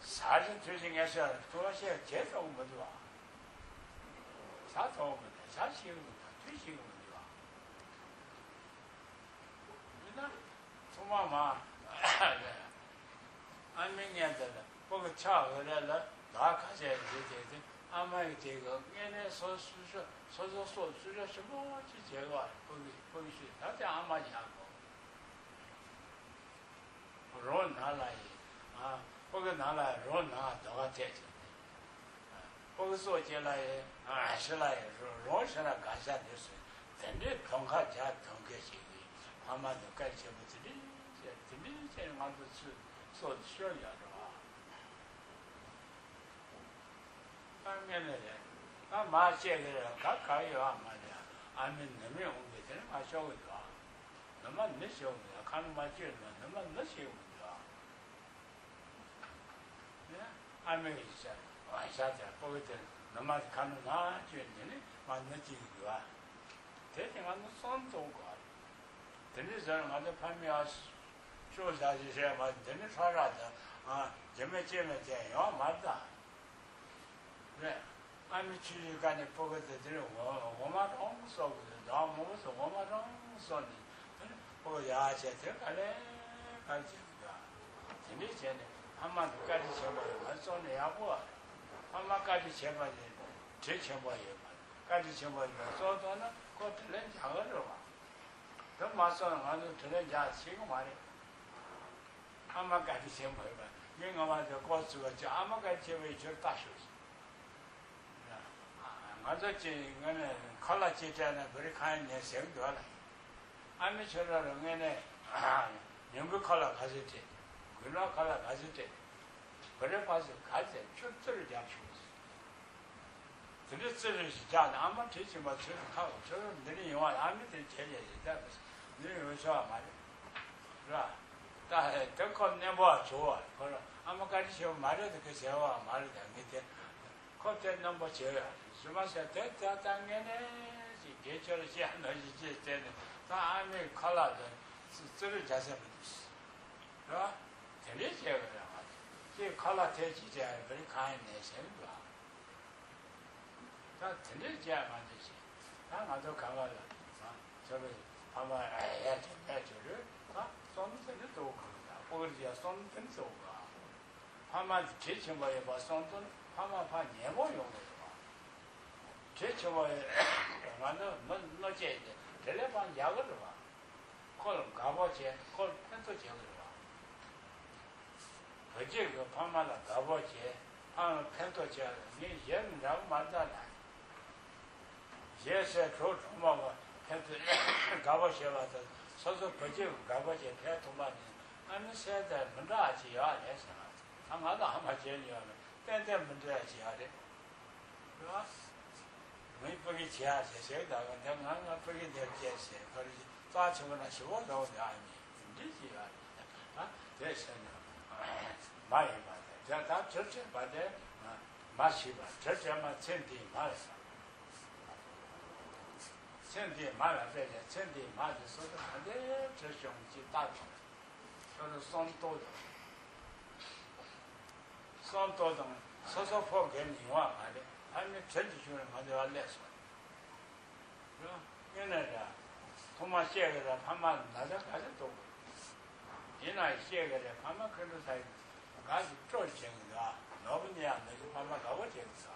사진 조정해서 도시에 제대로 못 와. 사도 사시는 뒤시는 거. 그러나 도마마 안명년들 보고 차거래라 다 가져야 되지. 아마 이거 얘네 소수서 뭐 제가 거기 다들 아마지 하고. 론 나라이 거기 나라 론나 너가 되지. 거기서 제라에 아실라에 론셔나 가자 됐어. 근데 평가자 통계식이 아마도 같이 못들이 이제 만도 소 쉬어야 봐. 당연히래. 마시에가 가까이 와 말이야. 아면 너무 온게 되는 마셔도 와. 너만 늦셔. 가는 마시는 너만 늦셔. 아메 있어. 와샤자 보거든. 너만 가는 나 주인이 만나지 그와. 대대만 손도 거. 되는 아주 판매하 쇼자지세 막 되는 살아다. 제메제메 돼요. 맞다. 그래. 아메 주간에 보거든. 오마랑 써거든. 나 먹어서 오마랑 써니. 뭐야 제대 갈래. 갈지. 되는 제네. 한마디까지 제발 안 쏘네하고 한마디까지 제발 제 제발까지 제발 쏘도는 그 들은 장어를 와. 더 맞서는 아주 들은 자 지금 말이 한마디까지 제발 봐. 내가 말저 고수가 저 한마디까지 제발 저 다시. 맞아 지금은 칼라 제자는 그렇게 가는 내 생도 알아. 아니 저러는 내내 연구 칼라 가질 때 그러나 가라 가질 때 그래 봐서 가지 출처를 잡히고 있어. 들었을 시작 아마 되지 마 저는 하고 저는 너네 영화 아무튼 제일 있다. 너네 왜서 말이야. 그래. 다 듣고 내봐 좋아. 그래. 아무까지 저 말해도 그 세와 말을 당기대. 그때 넘버 줘야. 수마세 됐다 당연히 개처를 시한 넣으시 때는 다 아메 칼라도 쓰를 자세히 있어. 들리세요, 그냥. 이 칼라 대지자 그리 가인 내생도. 다 들리지야 만듯이. 다 나도 가가라. 저를 아마 애야 저를 다 손들이 또 그런다. 오르지야 손든 소가 파마 제쳐봐야 봐 손든 파마 파 내고 용거 제쳐봐야 나는 너제 텔레반 약을 봐 콜 가보지 콜 펜도 제거를 봐 어제 그 파마다 가보지 아 펜도 제거 니 얘는 만다나 예세 저 정말 펜도 가보지 봐서 서서 버지 가보지 배 도마니 아니 세다 문다지야 해서 아마도 아마 제니야 땐때 문다지야 돼 그렇아 왜 거기 지하 세세다가 내가 거기 내제세 거기 따지면 쉬워 나오지 아니 문제지야 아 대신에 많이 봐야 다 절제 봐야 마시 봐 절제만 천디 말했어 천디 말아 되게 천디 말해서 안돼 저 정지 다 저는 손도등 서서포 괜히와 말해 아니 전지 중에 먼저 알려서 그럼 얘네가 도마시에가 한만 나자 가서도 얘나 시에가 한만 그런 사이 가지 쫄쟁이가 너무냐 내가 한만 가고 됐어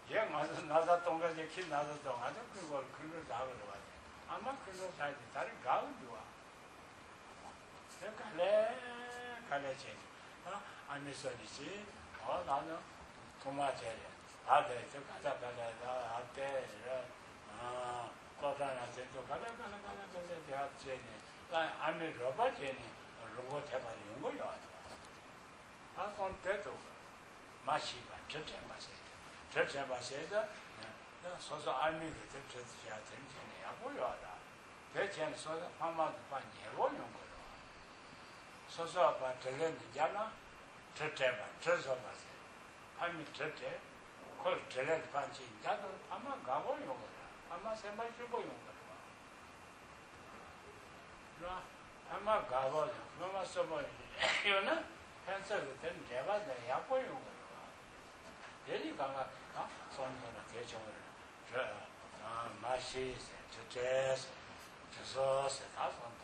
얘 맞아 나자 동가지 키 나자 동가지 그걸 그걸 다 그러와 아마 그거 사이 다른 가운 좋아 갈래지 아니서지 나는 도마제래 다들 저 가자 앞에 거다나 제도 가자 대학제니 아니 로바제니 로고 대발 연구요 아손 때도 마시가 절제 마시에서 소소 알미를 절제해야 되는지 야고요다 대체는 소소 파마도 반 예고용 거요 소소 반 들렸는잖아 절제만 절소 마세 알미 절제 그걸 절제 반지 나도 아마 가고용 거야 아마 생발 주고 용 거야 그럼 아마 가고 그만 써봐 이거는 펜서를 된 제가 내 약고용 거야 얘기 강아 손으로 대정을 맛이 저제스 저서스 다 손도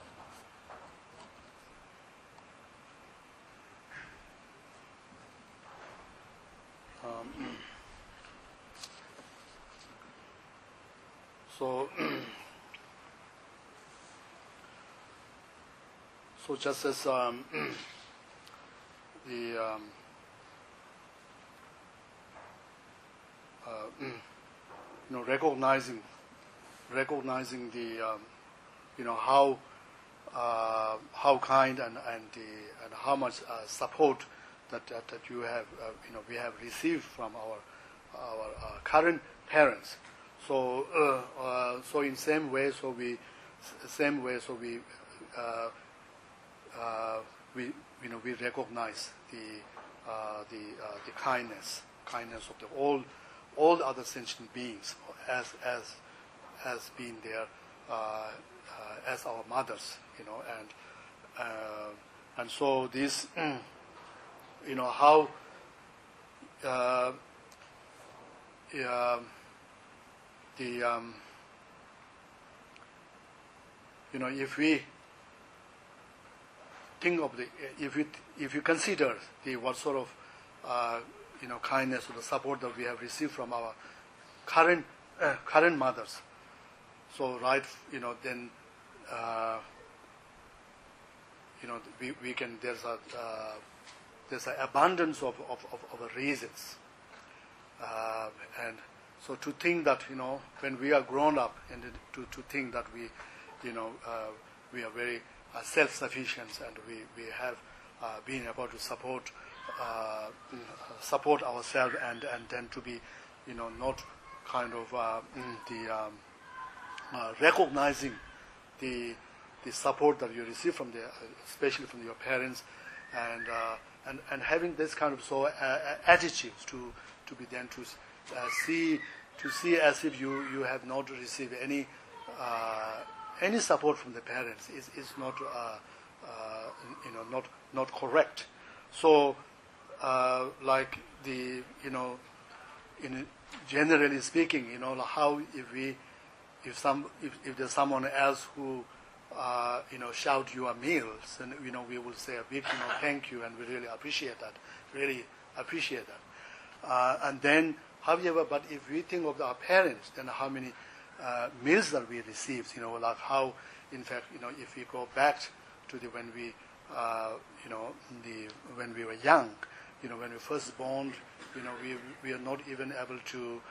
So just as the recognizing the how kind and how much support that you have we have received from our current parents. So in same way we recognize the kindness of the all the other sentient beings as being there as our mothers, and so this how if we think of if you consider what sort of kindness or the support that we have received from our current mothers, so then we can there's an abundance of reasons, and so to think that when we are grown up and to think that we are very self-sufficient and we have been able to support ourselves and then to be not kind of recognizing the support that you receive from especially from your parents, and having this kind of attitudes to be then to see as if you have not received any support from the parents is not not correct. So like in generally speaking, how if there's someone else who shout your meals, and we will say a big thank you, and we really appreciate that. And then, however, but if we think of our parents, then how many meals that we received, like how, in fact, if we go back to when we when we were young, when we first born, we are not even able to,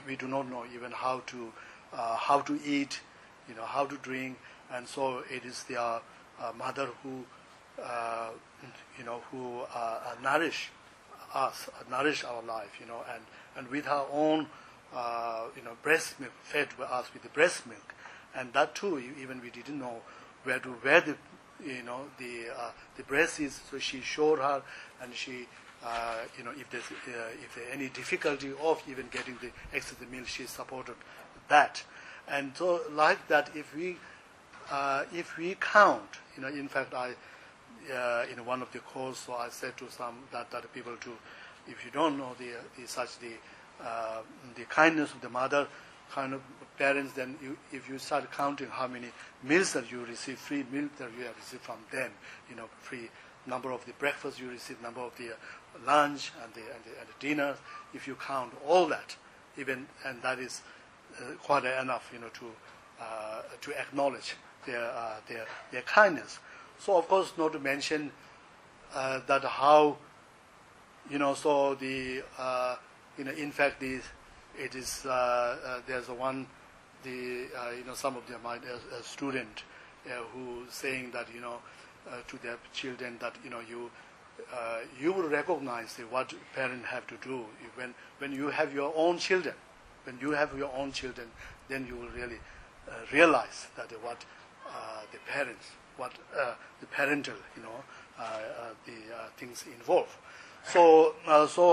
we do not know even how to eat, how to drink, and so it is their mother who, nourish us, nourish our life, and with her own, breast milk, fed us with the breast milk, and that too, even we didn't know where the the breast is. So she showed her, and she, if there's any difficulty of even getting the extra milk, she supported that. And so like that, if we count, in fact, I in one of the calls, so I said to some that people to, if you don't know the kindness of the mother, kind of parents, then if you start counting how many meals that you receive, free milk that you have received from them, free number of the breakfast you receive, number of the lunch and the dinner, if you count all that, even, and that is quite enough, to acknowledge their kindness. So of course, not to mention that how, so the in fact it is there's one some of them a student who saying that to their children that you will recognize what parents have to do when you have your own children. When you have your own children, then you will really realize that what the parents, what the parental, the things involve. So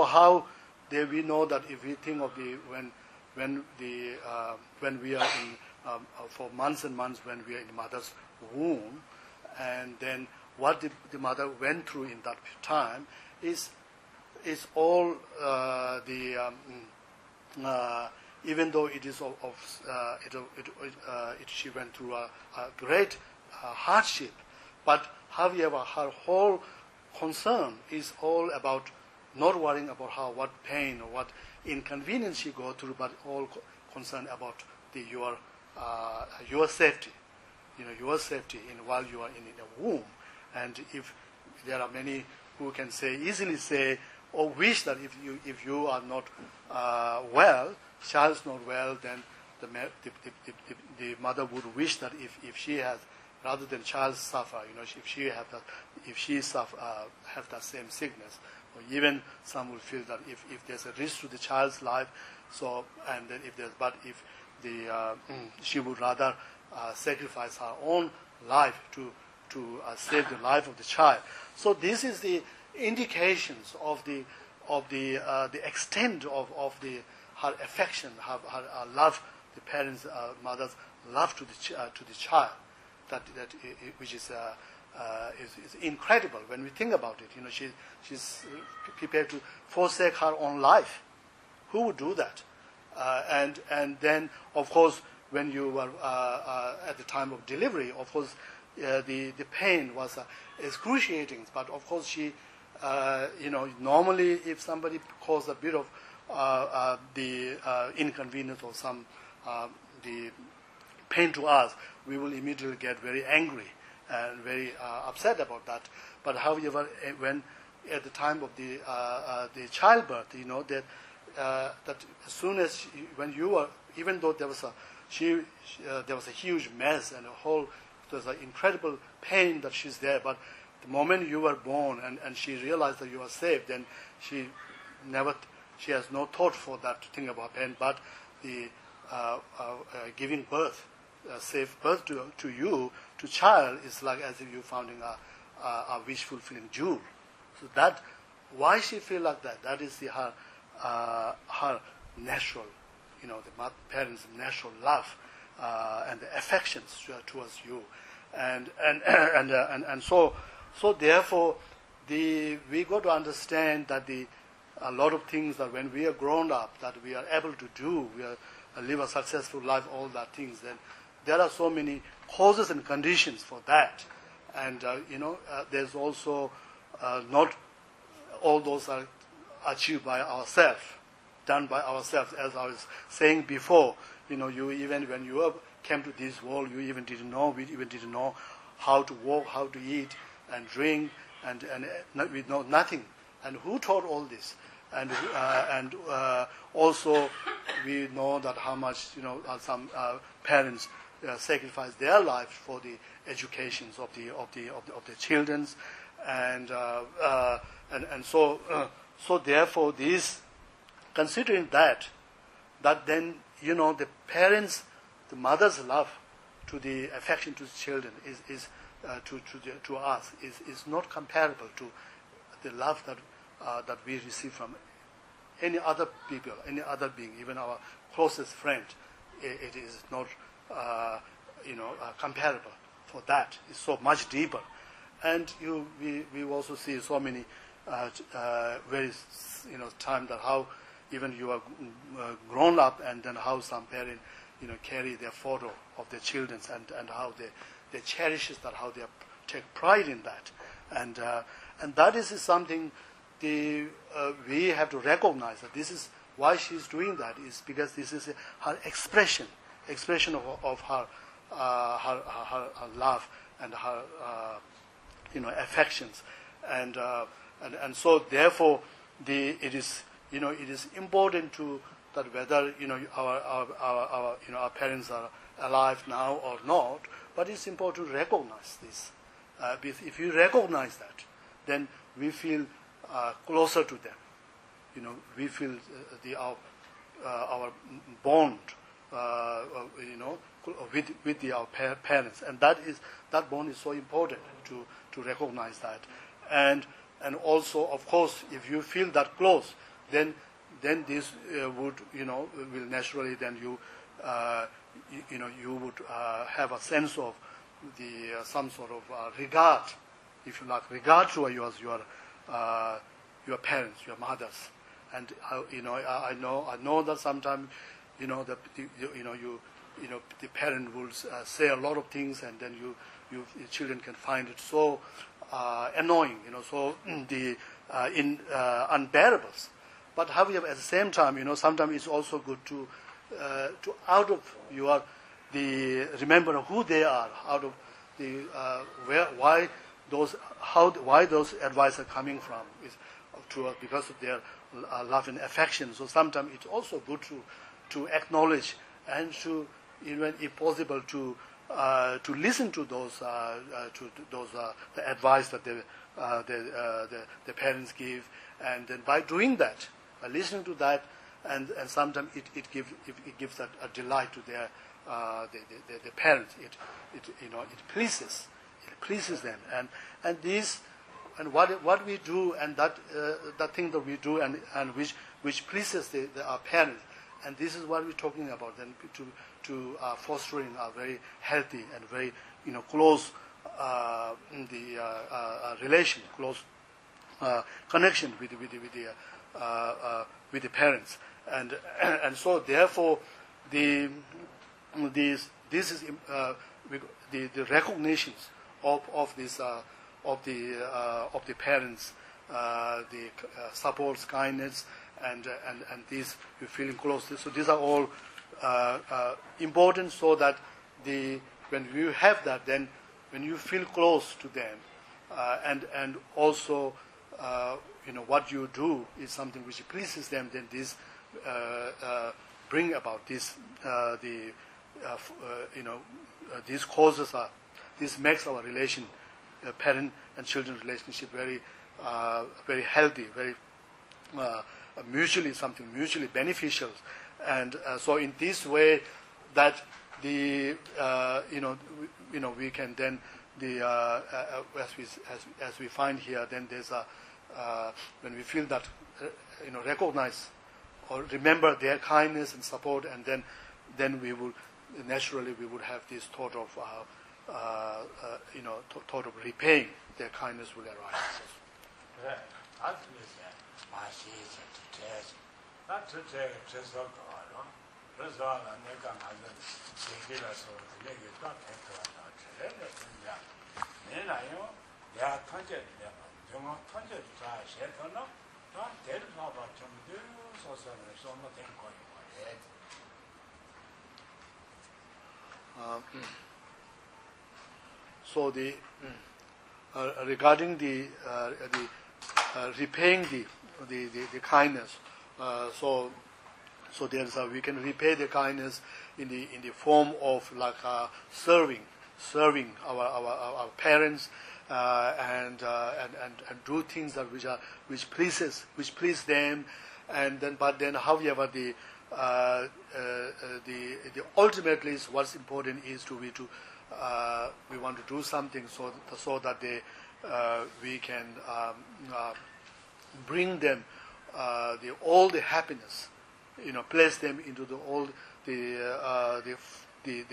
how we know that if we think of when we are in for months and months when we are in the mother's womb, and then what the mother went through in that time is all even though it is she went through a great hardship, but however her whole concern is all about not worrying about what pain or what inconvenience she go through, but all concerned about your safety, your safety while you are in a womb. And if there are many who can easily say or wish that if you are not well, child's not well, then the mother would wish that if she has, rather than child suffer, if she have that same sickness, or even some will feel that if there's a risk to the child's life, so and then if she would rather sacrifice her own life to save the life of the child. So this is the indications of the extent of her affection, her love, the parents, mother's love to the child, which is incredible when we think about it. She's prepared to forsake her own life. Who would do that? And then, of course, when you were at the time of delivery, of course, the pain was excruciating. But of course, she, normally if somebody caused a bit of the inconvenience or some the pain to us, we will immediately get very angry and very upset about that. But however, when at the time of the childbirth, that as soon as when you were, even though there was a huge mess and there's an incredible pain that she's there, but the moment you were born and she realized that you are safe, then she has no thought for that thing about pain, but the giving birth, safe birth to you, to child, is like as if you're founding a wish fulfilling jewel. So that, why she feel like that? That is her natural, the parents' natural love and the affections towards you, and so therefore we got to understand that a lot of things that when we are grown up that we are able to do, we are live a successful life, all that things, then there are so many causes and conditions for that. And, there's also not all those are achieved by ourselves, done by ourselves. As I was saying before, you even when you came to this world, we even didn't know how to walk, how to eat and drink, and we know nothing. And who taught all this? And also we know that how much some parents sacrifice their lives for the educations of the children, and so therefore this, considering that then the parents, the mother's love to the affection to the children is to us is not comparable to the love that we receive from any other people, any other being, even our closest friend. It is not comparable. For that, it's so much deeper. And we also see so many very time that how even you are grown up, and then how some parents carry their photo of their children, and how they cherish that, how they take pride in that, and that is something we have to recognize that this is why she's doing that, is because this is her expression of her love and her affections, and so therefore it is important to that whether our parents are alive now or not, but it's important to recognize this. If you recognize that, then we feel closer to them. We feel our bond, with our parents, and that bond is so important to recognize that, and also, of course, if you feel that close, then this will naturally, then you would have a sense of some sort of regard, if you like, regard to your parents, your mothers, and I know that sometimes the parent will say a lot of things, and then your children can find it so annoying, so unbearable. But however, at the same time, sometimes it's also good to out of remember who they are, out of why those advice are coming from, is because of their love and affection. So sometimes it's also good to acknowledge, and to, even if possible, to listen to the advice that the parents give, and then by doing that, by listening to that, and sometimes it gives a delight to their the parents. It pleases them, and these, and what we do, and that thing that we do, and which pleases our parents, and this is what we're talking about. Then to fostering a very healthy and very close relation, close connection with the parents, and so therefore this is the recognitions of the parents, the supports, kindness, and these you're feeling close. So these are all important, so that when you have that, then when you feel close to them, and also what you do is something which pleases them, then this bring about this these causes are, this makes our relation, parent and children relationship, very very healthy, very mutually beneficial, and so in this way that we can then as we find here, then there's when we feel that recognize or remember their kindness and support, and then we will naturally have this thought of thought of repaying their kindness will arise. 그래서 내가 가서 얘기라서 내가 딱 했더라. 그래서 내나요. 내가 던져 내가 정말 던져 자 셰터나 다 데려봐 좀 소설을 좀 된 거예요. So the regarding the repaying the kindness, so there's we can repay the kindness in the form of like serving our parents and do things that which please them, and then however the ultimately is what's important is we want to do something so that we can bring them all the happiness, place them into the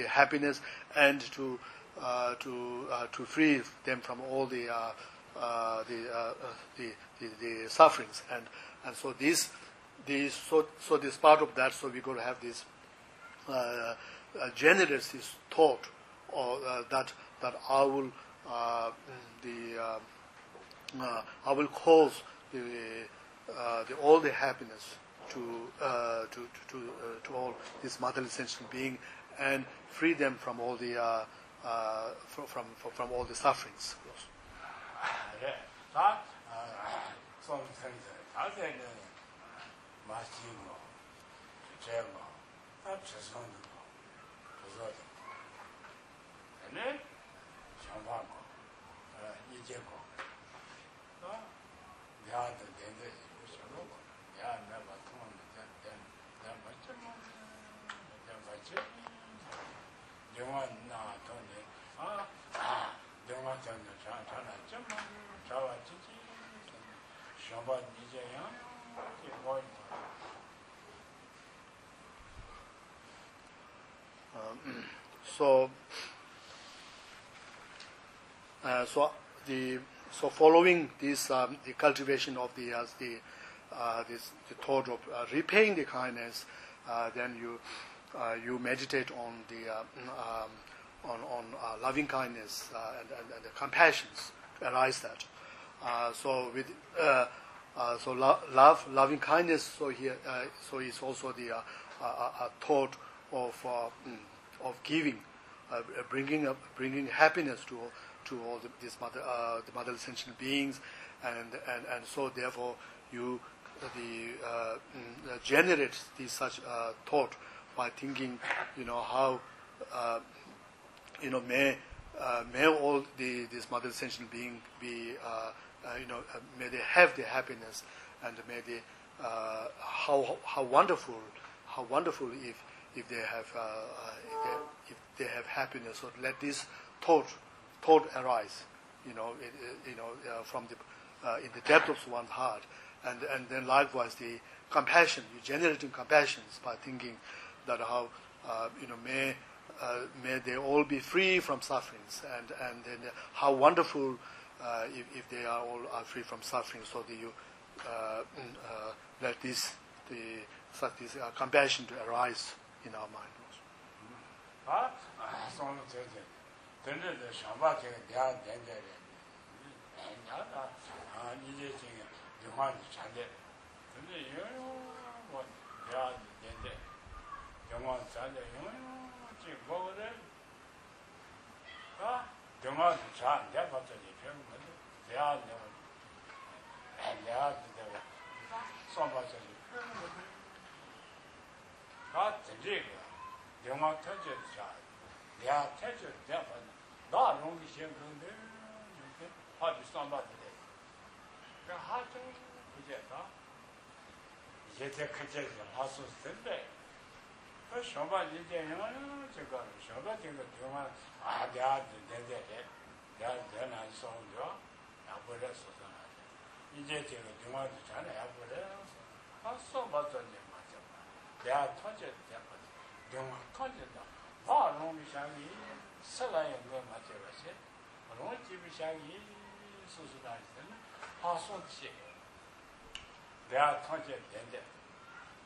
happiness, and to free them from all the sufferings, and so this part of that. So we got to have this generous this thought, or that I will I will cause all the happiness to all this motherly sentient being, and free them from all the from all the sufferings. So following this the cultivation of the thought of repaying the kindness, then you meditate on the on loving kindness and the compassions arise that. So with loving kindness. So here so is also the thought of giving, bringing happiness to all the motherly sentient beings, and so therefore you generate this such thought by thinking, how may all this motherly sentient being be may they have the happiness, and may they how wonderful if they have if they have happiness. So let this thought arise, from the in the depth of one's heart, and then likewise the compassion. You generating compassions by thinking that how may they all be free from sufferings, and then how wonderful if they are all free from suffering. So that you let this compassion to arise in our mind.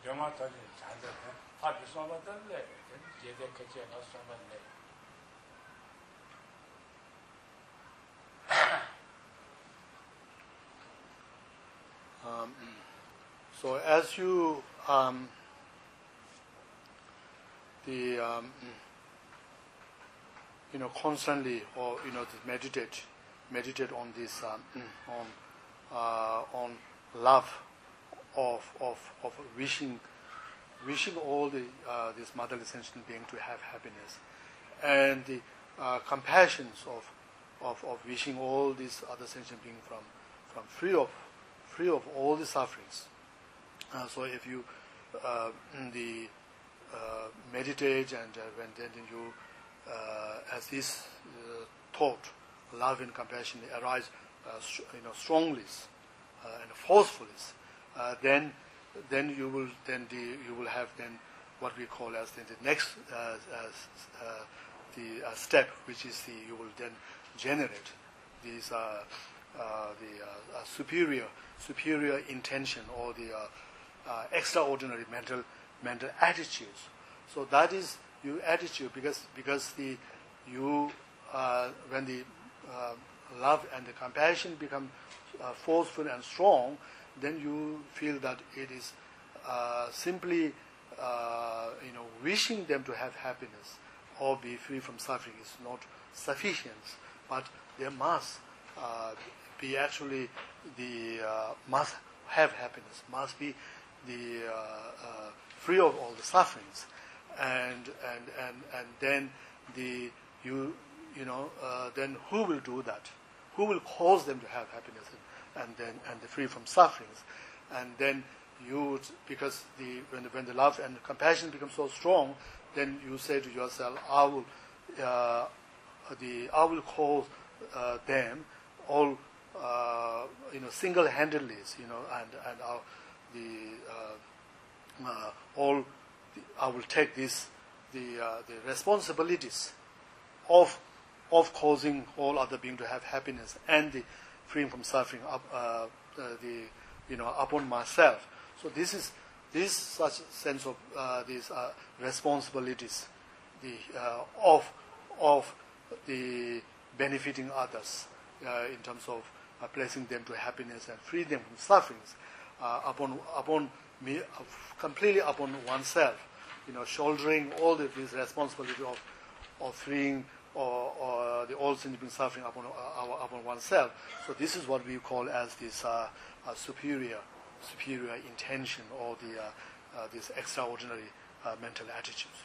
영화 터지 잘돼. 합이 소마던데. 제대 그제가 소마던데. So as you constantly or meditate on this on love of wishing all this motherly sentient being to have happiness, and the compassions of wishing all these other sentient beings from free of all the sufferings. So if you meditate and when then you as this thought, love and compassion arise strongly and forcefully, then you will have then what we call as the next step, which is you will then generate these the superior intention or the extraordinary mental attitudes. So that is your attitude, because when the love and the compassion become forceful and strong, then you feel that it is simply wishing them to have happiness or be free from suffering is not sufficient, but there must be actually must have happiness, must be the free of all the sufferings, and then then who will do that? Who will cause them to have happiness and the free from sufferings? And then because when the love and the compassion become so strong, then you say to yourself, I will cause them all single-handedly, I will take the responsibilities of causing all other beings to have happiness and the freedom from suffering upon myself. So this such sense of these responsibilities, of the benefiting others in terms of placing them to happiness and free them from sufferings upon me, completely upon oneself, shouldering all this responsibility of freeing or the all sentient being suffering upon oneself. So this is what we call as this superior intention, or this extraordinary mental attitudes.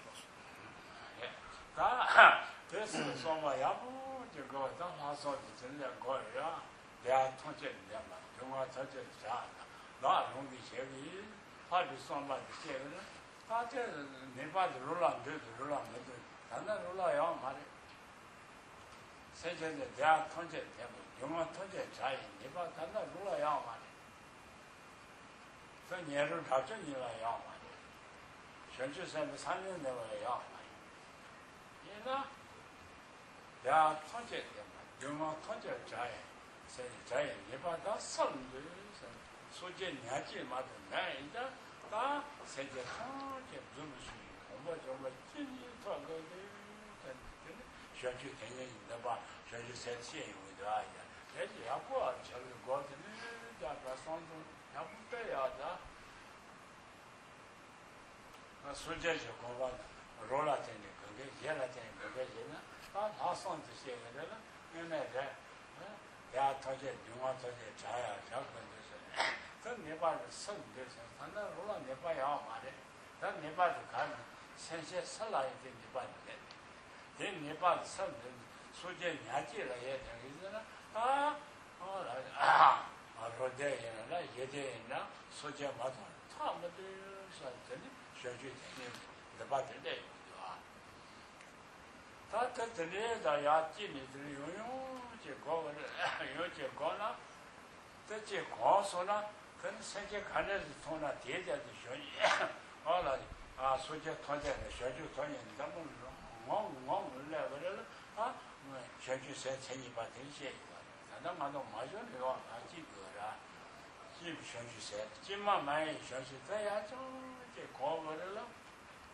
집 현실세 집만 많이 현실 돼야 좀 이제 고거를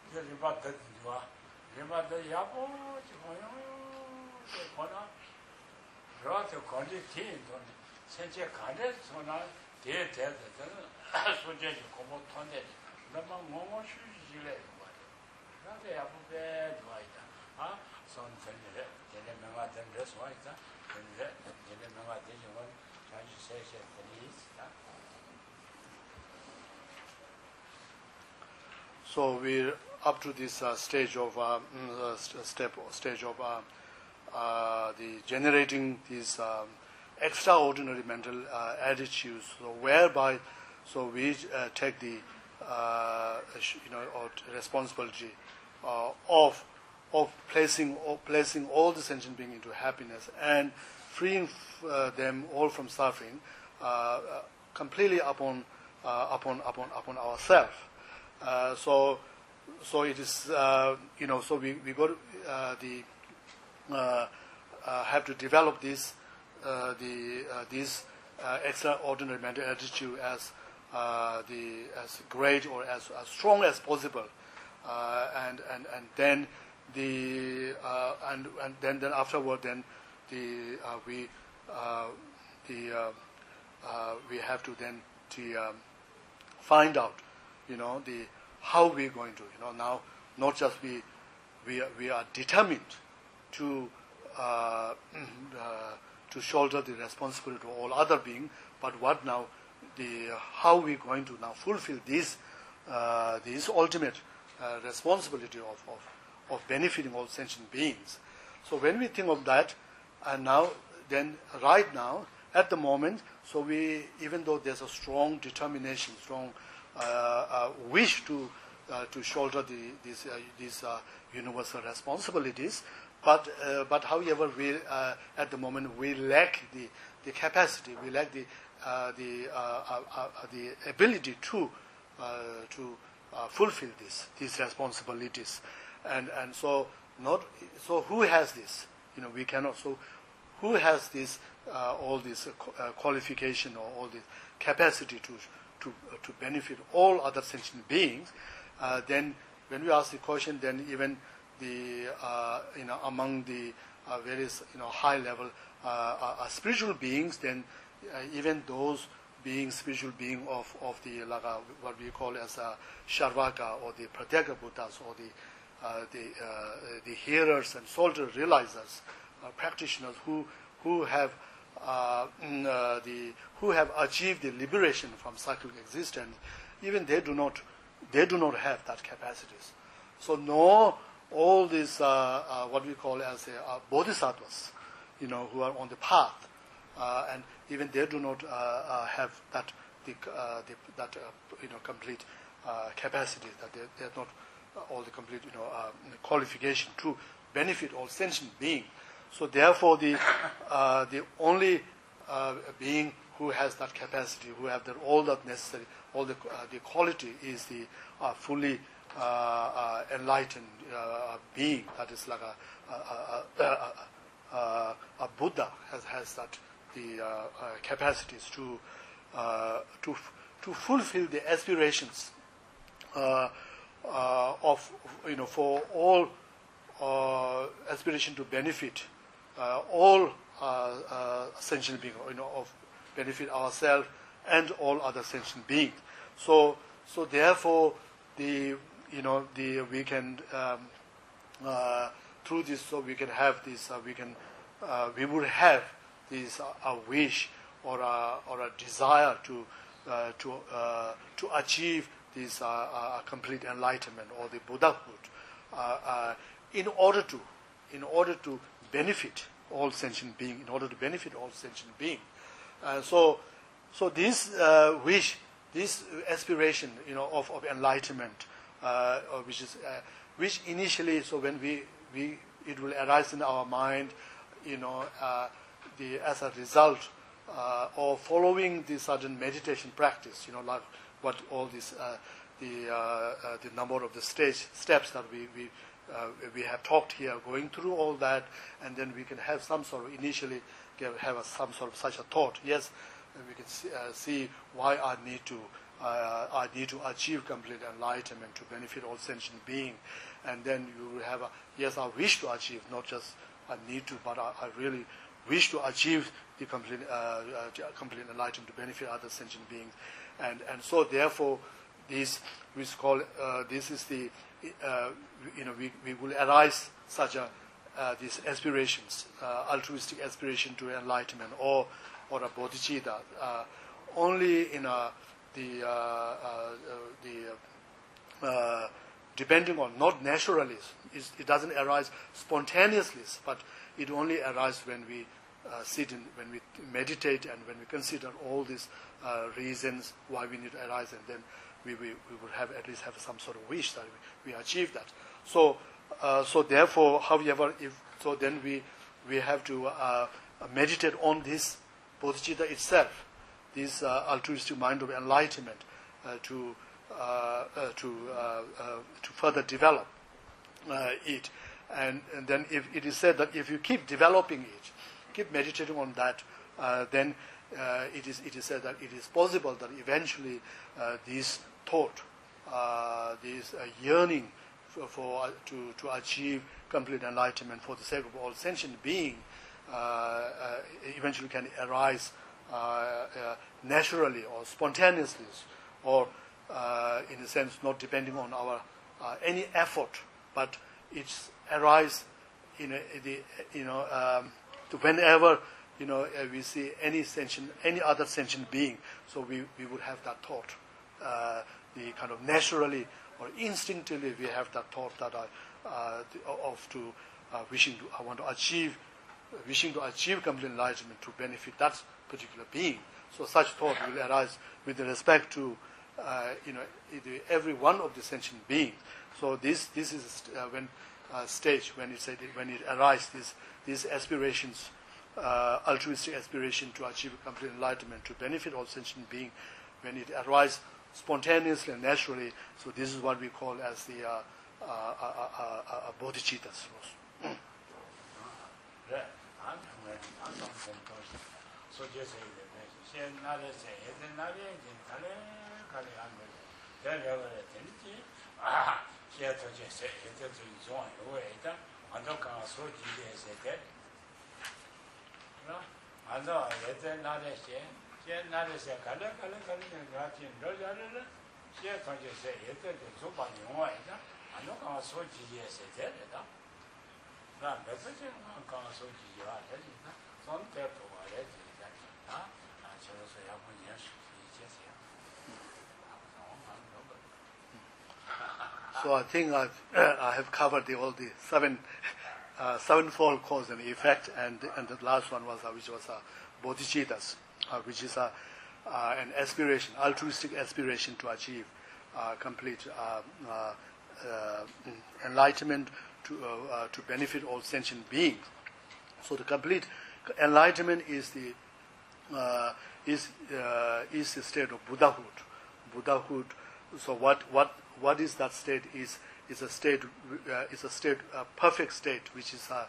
이제 리바트 좋아 리바트 야보 지고요 거나 그래서 거기 팀도 생체 간에 소나 대대는 소재지 고모 톤데 너무 뭐뭐 쉬지래 그런데 야보게 좋아이다 아 손전에 얘네 명아 된 레스와이다 근데 얘네 명아 되는 건 자주 세세들이 있다. So we're up to this stage of stage of the generating these extraordinary mental attitudes, so whereby we take the responsibility of placing all the sentient beings into happiness and freeing them all from suffering, completely upon ourselves. So it is so we got have to develop this this extraordinary mental attitude as great or as strong as possible, and then then afterward we have to then find out how we're going to now not just we are determined to shoulder the responsibility of all other beings, but what now how we're going to now fulfill this ultimate responsibility of benefiting all sentient beings. So when we think of that, and now then right now at the moment, so we, even though there's a strong determination, strong wish to shoulder these universal responsibilities, but however we at the moment we lack the capacity, we lack the ability to fulfill these responsibilities, and so who has this? We cannot. So who has this all this qualification or all this capacity to benefit all other sentient beings? Then when we ask the question, then even the among the various high level spiritual beings, then even those beings, spiritual being of the what we call as Sharvaka or the Pratyeka Buddhas or the hearers and soldier realizers, practitioners who have achieved the liberation from cyclic existence, even they do not have that capacities. So no, all these what we call as bodhisattvas, who are on the path, and even they do not have that complete capacity, that they have not all the complete qualification to benefit all sentient beings. So therefore, the only being who has that capacity, who have all that necessary, all the quality, is the fully enlightened being. That is like a Buddha has that the capacities to fulfill the aspirations of for all aspiration to benefit all sentient beings, of benefit ourselves and all other sentient beings. So therefore we can through this, so we can have this we would have this a wish or a desire to achieve this complete enlightenment or the Buddhahood, in order to benefit all sentient beings, So this wish, this aspiration, of enlightenment, which initially, so when it will arise in our mind, as a result of following the certain meditation practice, like what all this the number of the steps that we have talked here, going through all that, and then we can have some sort of initially have some sort of such a thought. Yes, we can see why I need to achieve complete enlightenment to benefit all sentient beings. And then you will have yes, I wish to achieve, not just I need to, but I really wish to achieve the complete enlightenment to benefit other sentient beings. And so therefore, this we call this is the we will arise such these aspirations, altruistic aspiration to enlightenment or a bodhicitta, only in depending on, not naturally. It doesn't arise spontaneously, but it only arises when we when we meditate and when we consider all these reasons why we need to arise, and then we will have at least have some sort of wish that we achieve that. So therefore, however, then we have to meditate on this bodhicitta itself, this altruistic mind of enlightenment, to further develop it. And then if it is said that if you keep developing it, keep meditating on that, then it is said that it is possible that eventually this thought, this yearning to achieve complete enlightenment for the sake of all sentient being, eventually can arise naturally or spontaneously, or in a sense not depending on our any effort, but it's arise whenever we see any other sentient being, so we would have that thought, the kind of naturally or instinctively we have that thought that I want to achieve, wishing to achieve complete enlightenment to benefit that particular being. So such thought will arise with respect to every one of the sentient beings. So this is when stage when it arises, these aspirations, altruistic aspiration to achieve complete enlightenment to benefit all sentient beings, when it arises spontaneously and naturally. So this is what we call as the bodhicittas. So I think I have covered all the sevenfold cause and effect, and the last one was which was bodhicittas, which is an aspiration, altruistic aspiration to achieve complete enlightenment to benefit all sentient beings. So the complete enlightenment is the state of Buddhahood. Buddhahood. So what is that state? Is a state, a perfect state, which is a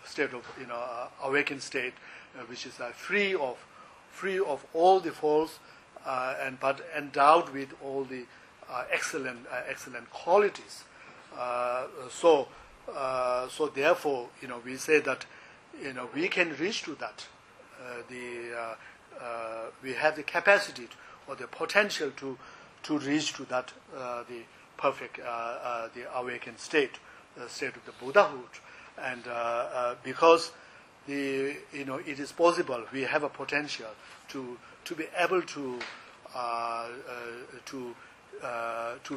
state of awakened state, which is free of all the faults, but endowed with all the excellent qualities. So therefore, we say that we can reach to that. We have the capacity or the potential to reach to that the perfect, the awakened state, the state of the Buddhahood, and because it is possible, we have a potential to be able to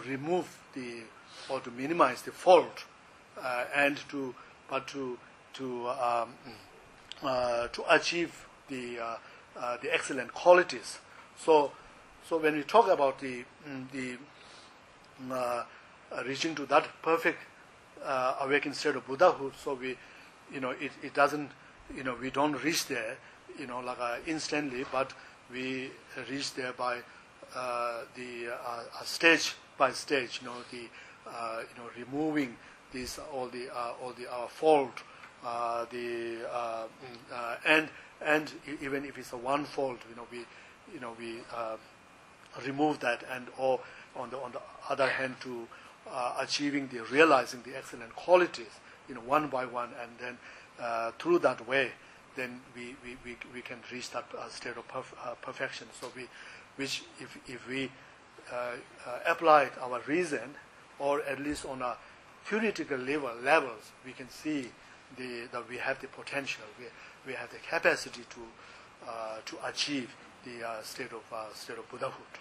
remove or to minimize the fault, and to achieve the excellent qualities. So when we talk about the reaching to that perfect awakened state of Buddhahood, so it doesn't, we don't reach there, instantly, but we reach there by stage by stage, removing all the fault, and and even if it's a one fault, we remove that, and or on the other hand to achieving realizing the excellent qualities, one by one, and then through that way, then we can reach that state of perfection. So which if we apply our reason, or at least on a theoretical levels, we can see that we have the potential, we have the capacity to achieve the state of Buddhahood.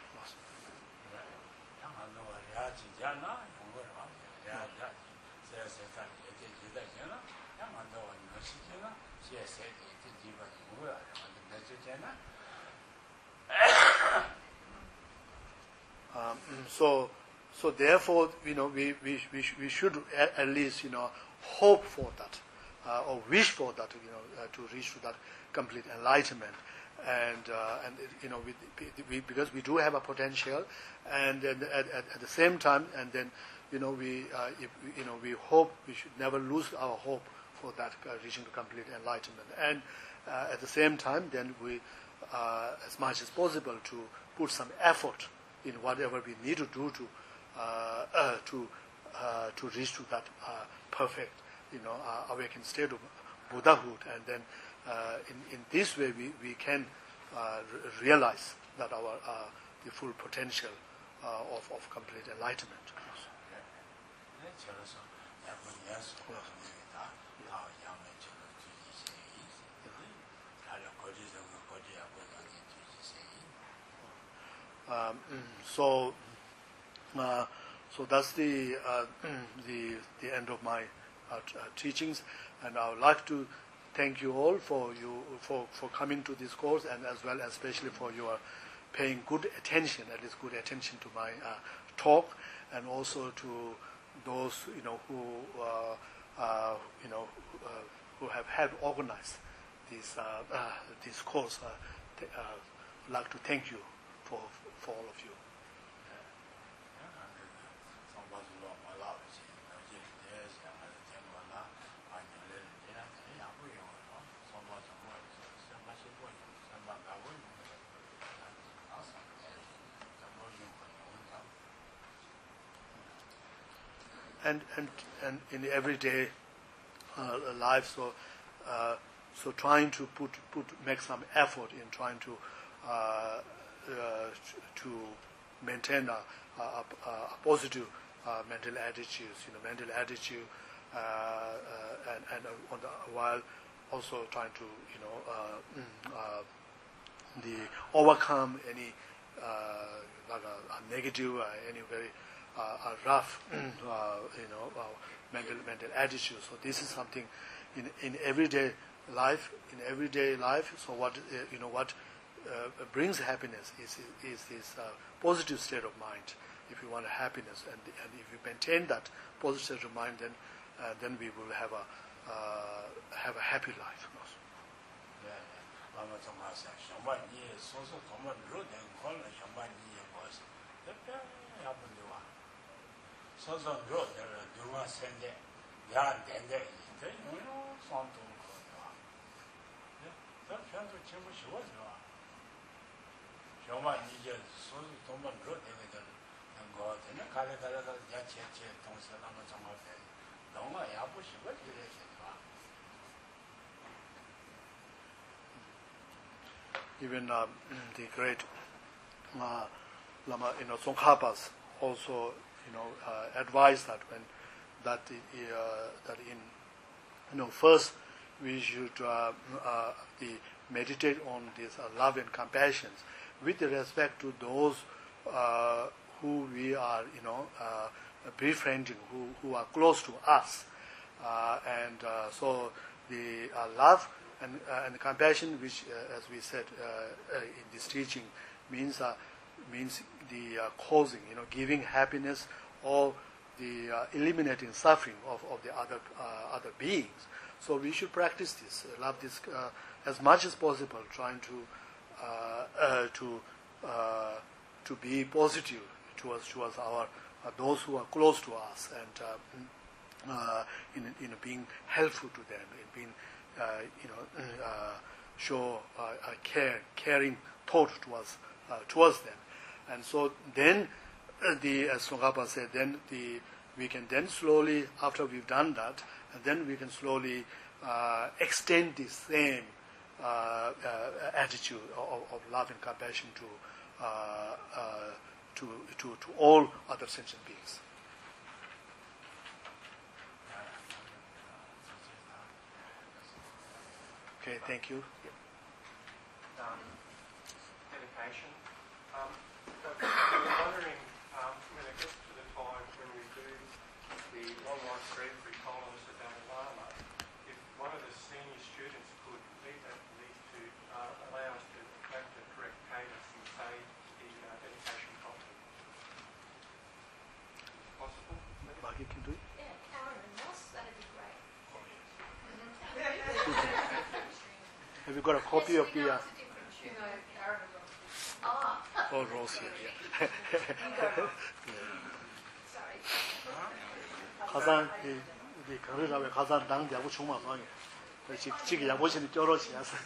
So therefore, we should at least hope for that, or wish for that, to reach to that complete enlightenment, and because we do have a potential, and then at the same time, and then we hope we should never lose our hope for that reaching to complete enlightenment, and at the same time, then we as much as possible to put some effort in whatever we need to do to reach to that perfect, awakened state of Buddhahood, and then in this way we can realize that the full potential of complete enlightenment. So that's the end of my teachings, and I would like to thank you all for coming to this course, and as well especially for your paying good attention, at least good attention to my talk, and also to those who have helped organize this course. I'd like to thank you for all of you. And in everyday life, so trying to make some effort in trying to maintain a positive mental attitude, and on the while also trying to overcome any like a negative, any very rough mental attitude. So this is something in everyday life. So what brings happiness is this positive state of mind. If you want happiness, and if you maintain that positive state of mind, then we will have a happy life. Even the great Lama, Tsongkhapas also, advised that first we should meditate on this love and compassion with respect to those who we are, befriending, who are close to us, and so the love and compassion, which, as we said in this teaching, means the causing, giving happiness, or the eliminating suffering of the other beings. So we should practice this, love this as much as possible, trying to be positive towards our those who are close to us, and in being helpful to them, in being show caring thought towards them. And so then, as Tsongkhapa said, we can then slowly, after we've done that, and then we can slowly extend the same attitude of love and compassion to all other sentient beings. Okay, thank you. Dedication. I'm wondering when it gets to the time when we do the long life prayer for His Holiness the Dalai Lama, if one of the senior students could lead to allow us to make the correct cadence and say the dedication properly. Possible? Maggie can do it. Yeah, Karen and Ross, that'd be great. Have you got a copy of the It's a different tune. Karen and Ross. Ah. oh, Rose here? Yeah. Sorry. 가산 우리 거래라고 가산 당 야구 총만 방에 지금 야보시는 쩔어지야서.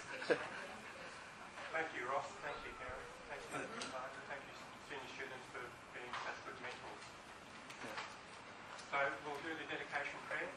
Thank you, Ross. Thank you, Karen. Thank you, thank you, senior students, for being such good mentors. So we'll do the dedication prayer.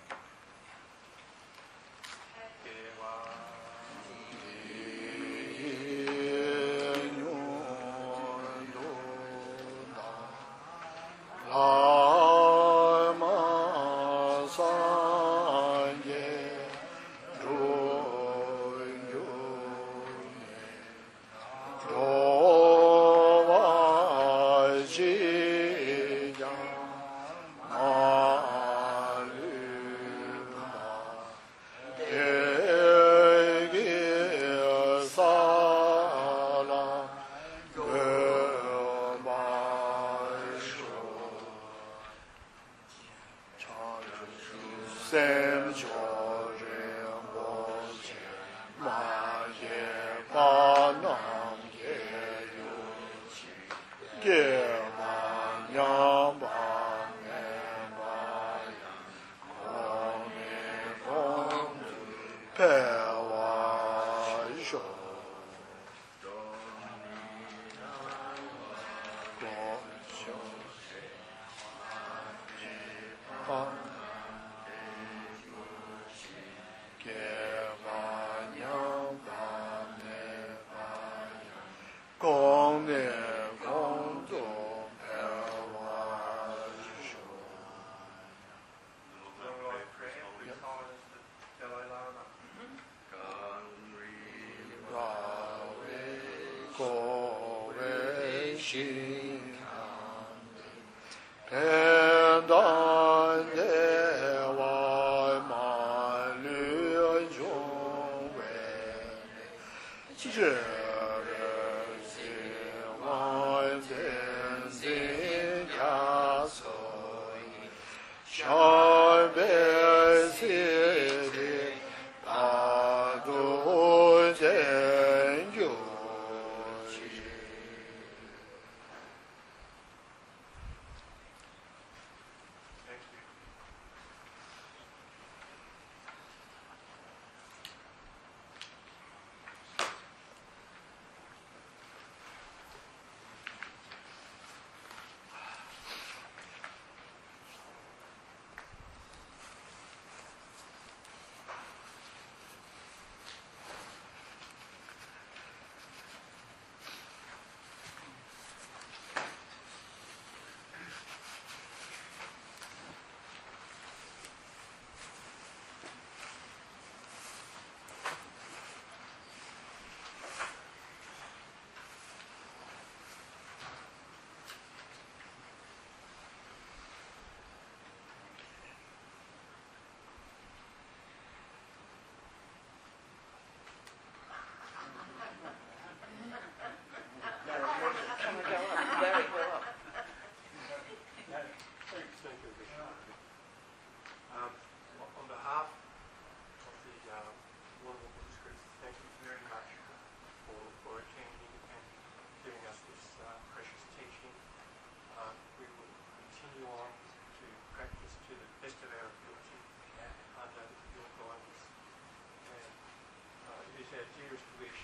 dearest wish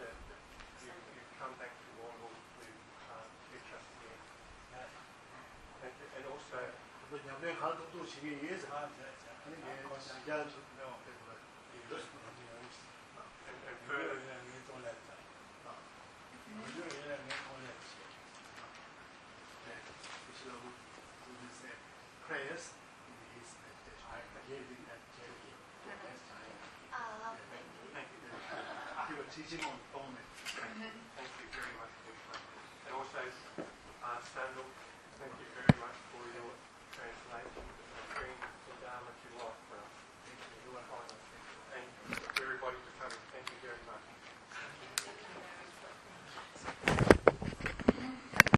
that you come back to WBOOL to teach us again. And also, 냐면 가르도 시기 위해서 아, 하는 게 네. 시간 and further, prayers in his meditation. thank you. He will teach him on the phone.